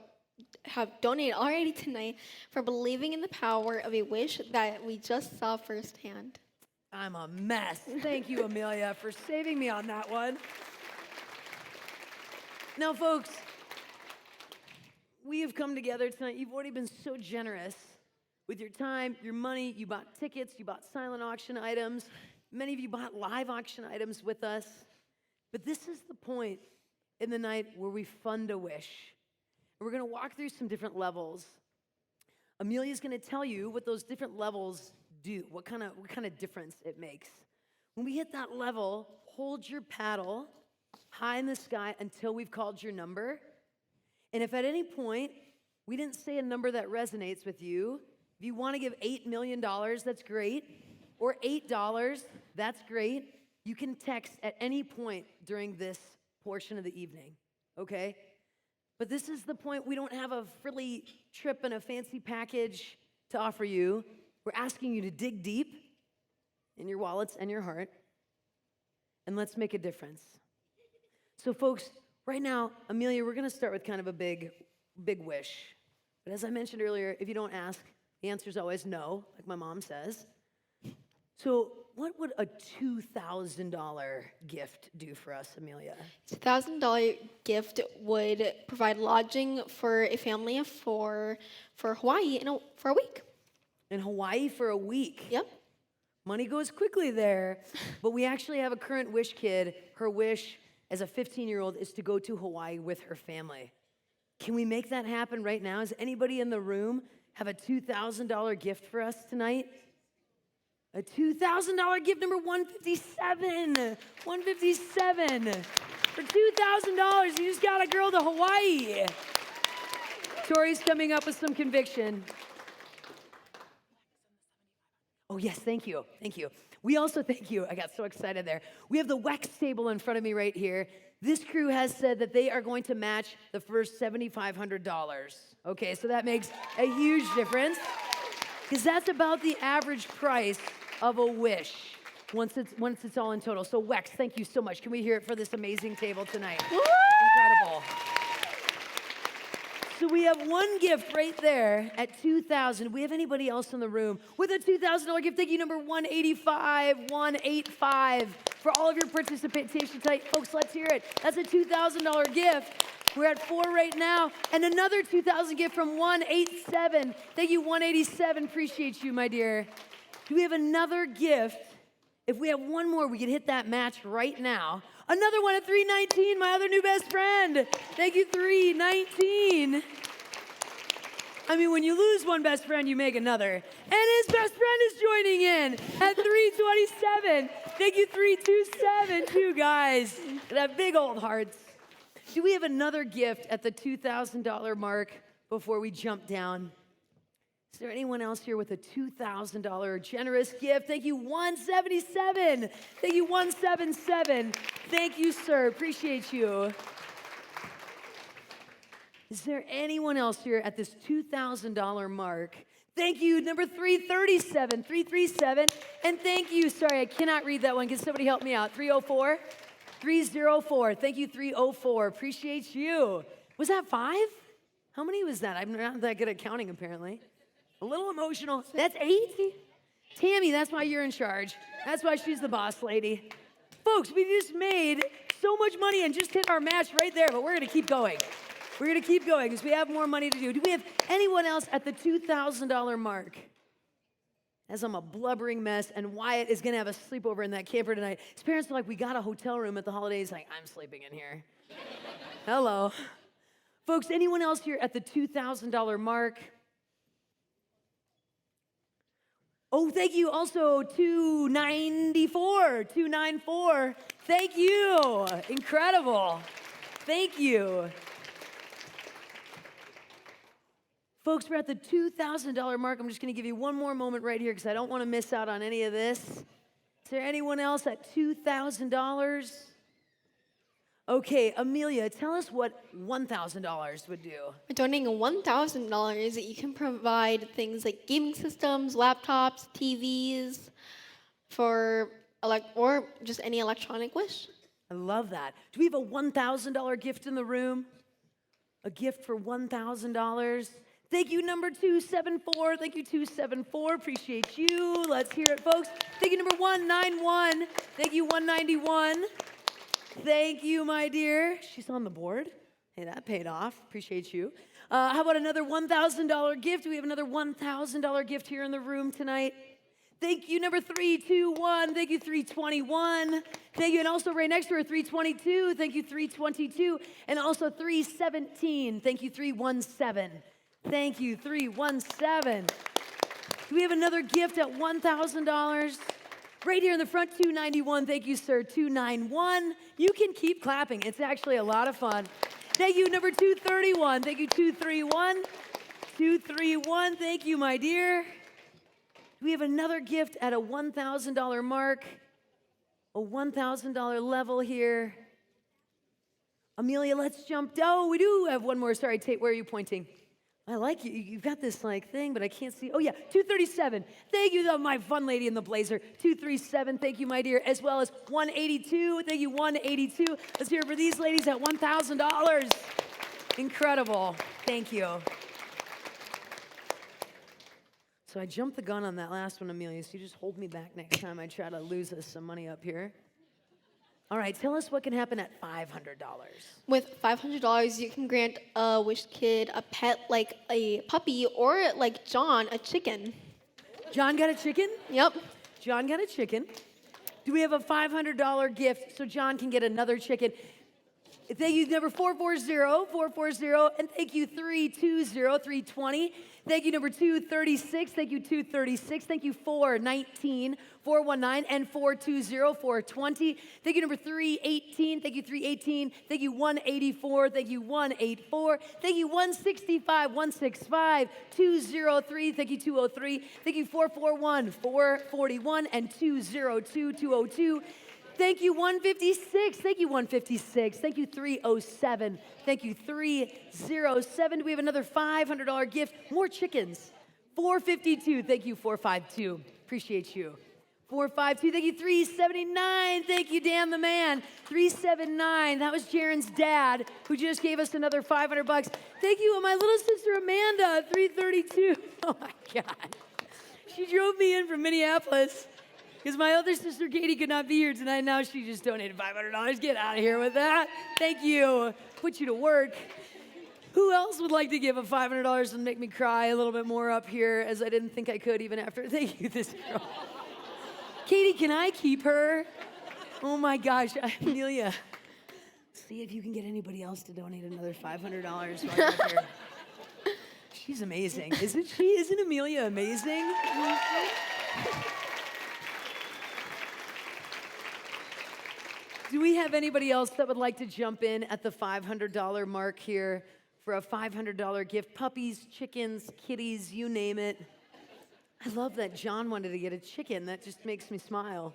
S11: have donated already tonight for believing in the power of a wish that we just saw firsthand.
S10: I'm a mess. Thank you, Amelia, for saving me on that one. Now, folks, we have come together tonight. You've already been so generous with your time, your money. You bought tickets. You bought silent auction items. Many of you bought live auction items with us. But this is the point in the night where we fund a wish. And we're going to walk through some different levels. Amelia's going to tell you what those different levels do, what kind of difference it makes. When we hit that level, hold your paddle high in the sky until we've called your number. And if at any point we didn't say a number that resonates with you, if you want to give $8 million, that's great, or $8, that's great. You can text at any point during this portion of the evening, okay? But this is the point. We don't have a frilly trip and a fancy package to offer you. We're asking you to dig deep in your wallets and your heart, and let's make a difference. So folks, right now, Amelia, we're gonna start with kind of a big wish. But as I mentioned earlier, if you don't ask, the answer is always no, like my mom says. So what would a $2,000 gift do for us, Amelia?
S11: $2,000 gift would provide lodging for a family of four for Hawaii for a week.
S10: In Hawaii for a week?
S11: Yep.
S10: Money goes quickly there. But we actually have a current wish kid. Her wish as a 15-year-old is to go to Hawaii with her family. Can we make that happen right now? Does anybody in the room have a $2,000 gift for us tonight? A $2,000 gift, number 157. 157. For $2,000, you just got a girl to Hawaii. Tori's coming up with some conviction. Oh, yes, thank you. Thank you. We also, thank you. I got so excited there. We have the Wex table in front of me right here. This crew has said that they are going to match the first $7,500. Okay, so that makes a huge difference because that's about the average price of a wish once it's all in total. So Wex, thank you so much. Can we hear it for this amazing table tonight? Woo! Incredible. So we have one gift right there at $2,000. Do we have anybody else in the room with a $2,000 gift? Thank you, number 185, 185 for all of your participation tonight. Folks, let's hear it. That's a $2,000 gift. We're at 4 right now. And another $2,000 gift from 187. Thank you, 187. Appreciate you, my dear. Do we have another gift? If we have one more, we could hit that match right now. Another one at 319, my other new best friend. Thank you, 319. I mean, when you lose one best friend, you make another. And his best friend is joining in at 327. Thank you, 327, two guys that have big old hearts. Do we have another gift at the $2,000 mark before we jump down? Is there anyone else here with a $2,000 generous gift? Thank you, 177. Thank you, 177. Thank you, sir. Appreciate you. Is there anyone else here at this $2,000 mark? Thank you, number 337, 337. And thank you, sorry, I cannot read that one. Can somebody help me out? 304? 304. Thank you, 304. Appreciate you. Was that 5? How many was that? I'm not that good at counting, apparently. A little emotional. That's 8? Tammy, that's why you're in charge. That's why she's the boss lady. Folks, we just made so much money and just hit our match right there, but we're going to keep going. We're going to keep going because we have more money to do. Do we have anyone else at the $2,000 mark? As I'm a blubbering mess, and Wyatt is going to have a sleepover in that camper tonight. His parents are like, we got a hotel room at the holidays. Like, I'm sleeping in here. Hello. Folks, anyone else here at the $2,000 mark? Oh, thank you. Also, 294. 294. Thank you. Incredible. Thank you. Folks, we're at the $2,000 mark. I'm just going to give you one more moment right here because I don't want to miss out on any of this. Is there anyone else at $2,000? Okay, Amelia, tell us what $1,000 would do.
S11: By donating $1,000, you can provide things like gaming systems, laptops, TVs, or just any electronic wish.
S10: I love that. Do we have a $1,000 gift in the room? A gift for $1,000? Thank you, number 274. Thank you, 274. Appreciate you. Let's hear it, folks. Thank you, number 191. Thank you, 191. Thank you, my dear. She's on the board. Hey, that paid off. Appreciate you. How about another $1,000 gift? Do we have another $1,000 gift here in the room tonight? Thank you, number 321. Thank you, 321. Thank you, and also right next to her, 322. Thank you, 322. And also 317. Thank you, 317. Thank you, 317. Do we have another gift at $1,000? Right here in the front, 291. Thank you, sir, 291. You can keep clapping. It's actually a lot of fun. Thank you, number 231. Thank you, 231. 231. Thank you, my dear. We have another gift at a $1,000 mark, a $1,000 level here. Amelia, let's jump. Oh, we do have one more. Sorry, Tate, where are you pointing? I like you. You've got this like thing, but I can't see. Oh yeah, 237. Thank you, my fun lady in the blazer. 237. Thank you, my dear. As well as 182. Thank you, 182. Let's hear it for these ladies at $1,000. Incredible. Thank you. So I jumped the gun on that last one, Amelia. So you just hold me back next time I try to lose us some money up here. All right, tell us what can happen at $500.
S11: With $500, you can grant a wish kid a pet like a puppy or like John, a chicken.
S10: John got a chicken?
S11: Yep.
S10: John got a chicken. Do we have a $500 gift so John can get another chicken? Thank you, number 440, and thank you, 320. Thank you, number 236. Thank you, 236. Thank you, 419, 419, and 420, 420. Thank you, number 318. Thank you, 318. Thank you, 184. Thank you, 184. Thank you, 165, 165, 203. Thank you, 203. Thank you, 441, 441, and 202, 202. Thank you, 156. Thank you, 156. Thank you, 307. Thank you, 307. Do we have another $500 gift? More chickens. 452. Thank you, 452. Appreciate you. 452. Thank you, 379. Thank you, Dan the man. 379. That was Jaron's dad who just gave us another $500. Thank you, my little sister Amanda. 332. Oh my God. She drove me in from Minneapolis. Because my other sister, Katie, could not be here tonight. Now she just donated $500. Get out of here with that. Thank you. Put you to work. Who else would like to give a $500 and make me cry a little bit more up here, as I didn't think I could even after? Thank you, this girl. Katie, can I keep her? Oh, my gosh. Amelia, see if you can get anybody else to donate another $500 while you're up here. She's amazing. Isn't she? Isn't Amelia amazing? Do we have anybody else that would like to jump in at the $500 mark here for a $500 gift? Puppies, chickens, kitties, you name it. I love that John wanted to get a chicken. That just makes me smile.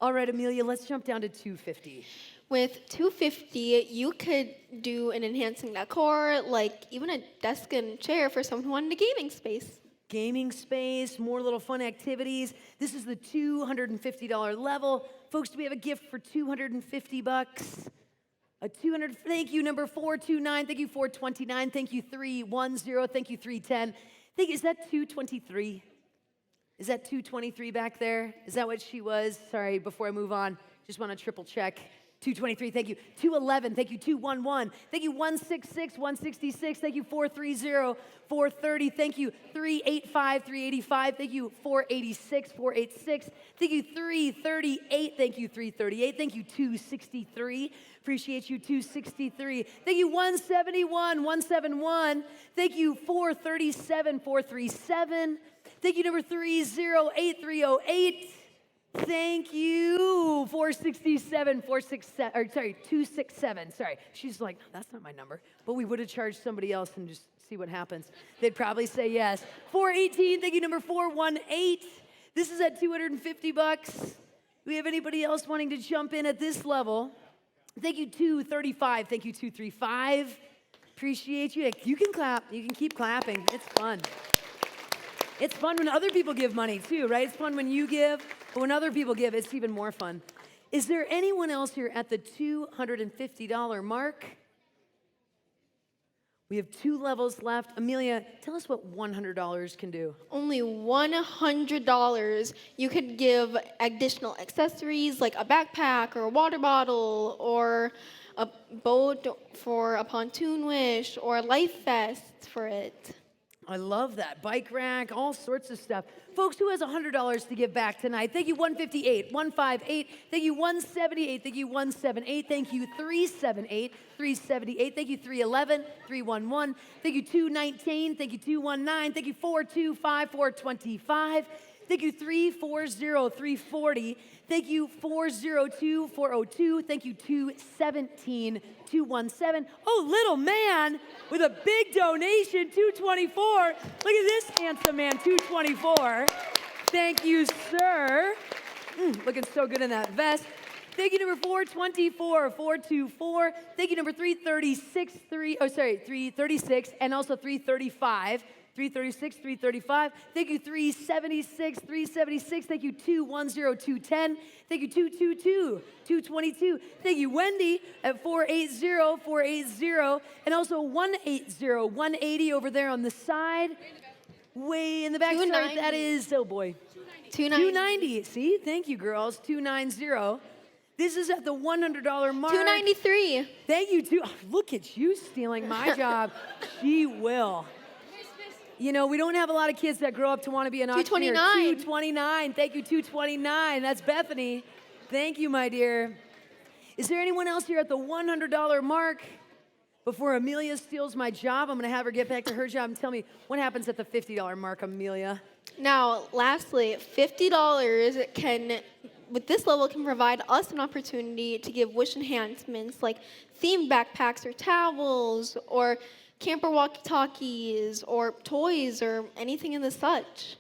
S10: All right, Amelia, let's jump down to $250.
S11: With $250, you could do an enhancing decor, like even a desk and chair for someone who wanted a gaming space.
S10: Gaming space, more little fun activities. This is the $250 level. Folks, do we have a gift for $250? Thank you, number 429. Thank you, 429. Thank you, 310. Thank you, 310. Is that 223? Is that 223 back there? Is that what she was? Sorry, before I move on, just want to triple check. 223, thank you. 211, thank you. 211, thank you. 166, 166, thank you. 430, 430, thank you. 385, 385, thank you. 486, 486, thank you. 338, thank you. 338, thank you. 263, appreciate you. 263, thank you. 171, 171, thank you. 437, 437, thank you. Number 308, 308. Thank you, 467, 267. Sorry, she's like, that's not my number. But we would have charged somebody else and just see what happens. They'd probably say yes. 418, thank you, number 418. This is at $250. Do we have anybody else wanting to jump in at this level? Thank you, 235. Thank you, 235. Appreciate you. You can clap. You can keep clapping. It's fun. It's fun when other people give money too, right? It's fun when you give, but when other people give, it's even more fun. Is there anyone else here at the $250 mark? We have 2 levels left. Amelia, tell us what $100 can do.
S11: Only $100. You could give additional accessories like a backpack or a water bottle or a boat for a pontoon wish or a life vest for it.
S10: I love that. Bike rack, all sorts of stuff. Folks, who has $100 to give back tonight? Thank you, 158, 158. Thank you, 178. Thank you, 178. Thank you, 378, 378. Thank you, 311, 311. Thank you, 219. Thank you, 219. Thank you, 425, 425. Thank you, 340, 340. Thank you, 402, 402. Thank you, 217, 217. Oh, little man with a big donation, 224. Look at this handsome man, 224. Thank you, sir. Looking so good in that vest. Thank you, number 424, 424. Thank you, number 336, 336, and also 335. 336, 335. Thank you, 376, 376. Thank you, 210, 210. Thank you, 222, 222. Thank you, Wendy at 480, 480. And also 180, 180 over there on the side. Way in the back. Sorry, that is, oh boy. 290. See, thank you, girls. 290. This is at the $100 mark.
S11: 293.
S10: Thank you, too. Oh, look at you stealing my job. She will. You know, we don't have a lot of kids that grow up to want to be an auctioneer.
S11: 229.
S10: 229. Thank you, 229. That's Bethany. Thank you, my dear. Is there anyone else here at the $100 mark? Before Amelia steals my job, I'm going to have her get back to her job and tell me what happens at the $50 mark, Amelia.
S11: Now, lastly, $50 with this level, can provide us an opportunity to give wish enhancements like themed backpacks or towels or camper walkie-talkies or toys or anything in the such.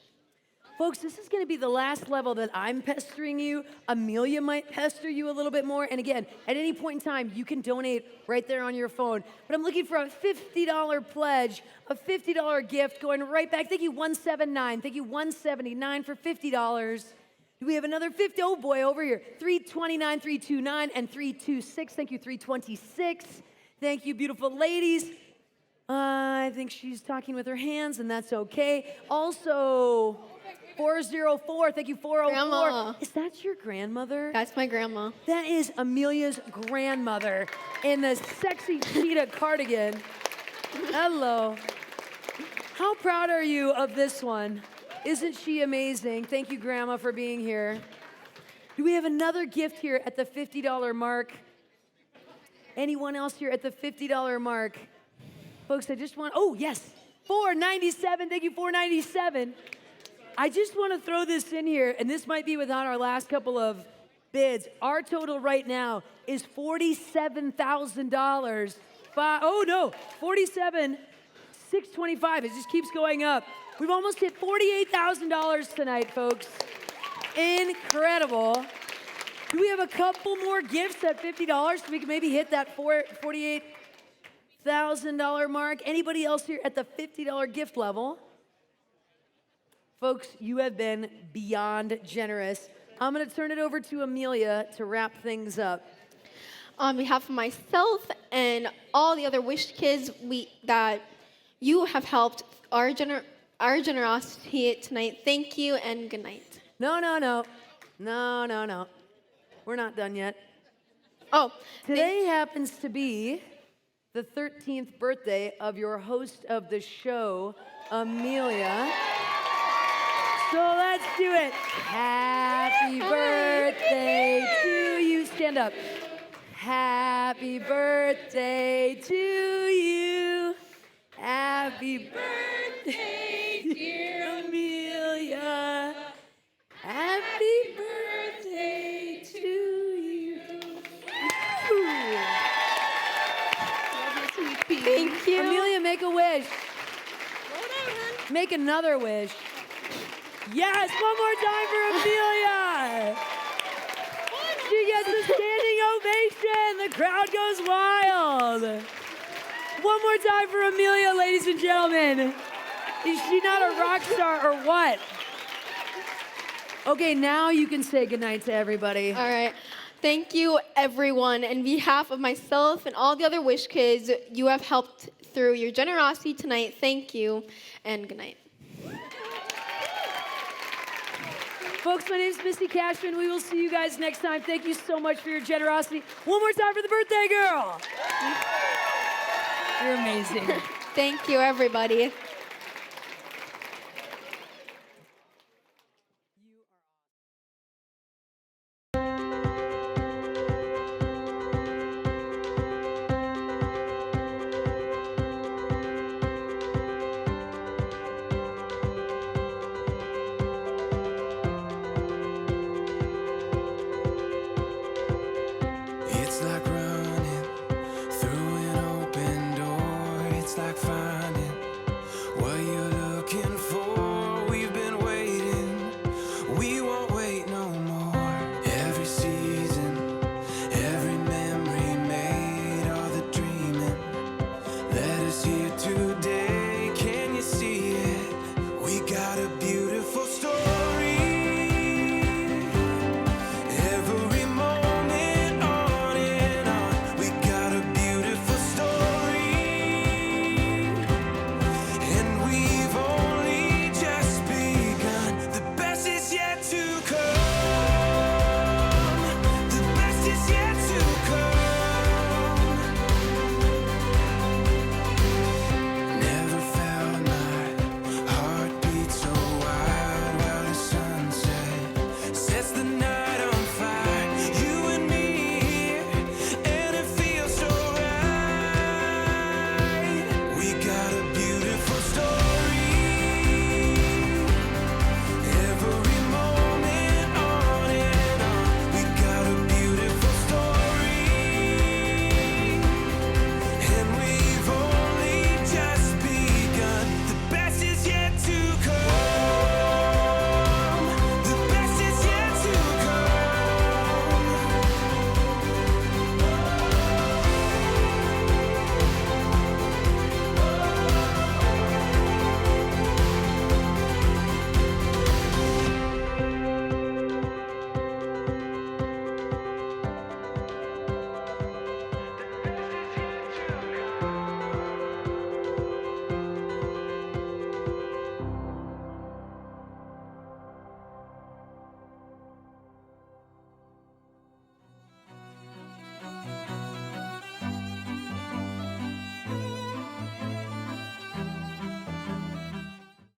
S10: Folks, this is going to be the last level that I'm pestering you. Amelia might pester you a little bit more. And again, at any point in time, you can donate right there on your phone. But I'm looking for a $50 pledge, a $50 gift going right back. Thank you, 179. Thank you, 179 for $50. Do we have another 50? Oh boy, over here. 329, 329, and 326. Thank you, 326. Thank you, beautiful ladies. I think she's talking with her hands, and that's okay. Also, 404. Thank you, 404.
S11: Grandma.
S10: Is that your grandmother?
S11: That's my grandma.
S10: That is Amelia's grandmother in the sexy cheetah cardigan. Hello. How proud are you of this one? Isn't she amazing? Thank you, Grandma, for being here. Do we have another gift here at the $50 mark? Anyone else here at the $50 mark? Folks, I just want, oh, yes, $497. Thank you, $497. I just want to throw this in here, and this might be without our last couple of bids. Our total right now is $47,000. Oh, no, $47,625. It just keeps going up. We've almost hit $48,000 tonight, folks. Incredible. Do we have a couple more gifts at $50 so we can maybe hit that $48,000 mark? Anybody else here at the $50 gift level? Folks, you have been beyond generous. I'm going to turn it over to Amelia to wrap things up.
S11: On behalf of myself and all the other Wish kids that you have helped our generosity tonight, thank you and good night.
S10: No. We're not done yet.
S11: Oh.
S10: Today happens to be the 13th birthday of your host of the show, Amelia. So let's do it. Happy birthday to you. Stand up. Happy birthday to you. Happy birthday, dear Amelia. Happy birthday to you.
S11: Thank you.
S10: Amelia, make a wish. Make another wish. Yes, one more time for Amelia. She gets a standing ovation. The crowd goes wild. One more time for Amelia, ladies and gentlemen. Is she not a rock star or what? Okay, now you can say goodnight to everybody.
S11: All right. Thank you, everyone. On behalf of myself and all the other Wish kids, you have helped through your generosity tonight. Thank you, and good night.
S10: Folks, my name is Missy Cashman. We will see you guys next time. Thank you so much for your generosity. One more time for the birthday girl. You're amazing.
S11: Thank you, everybody.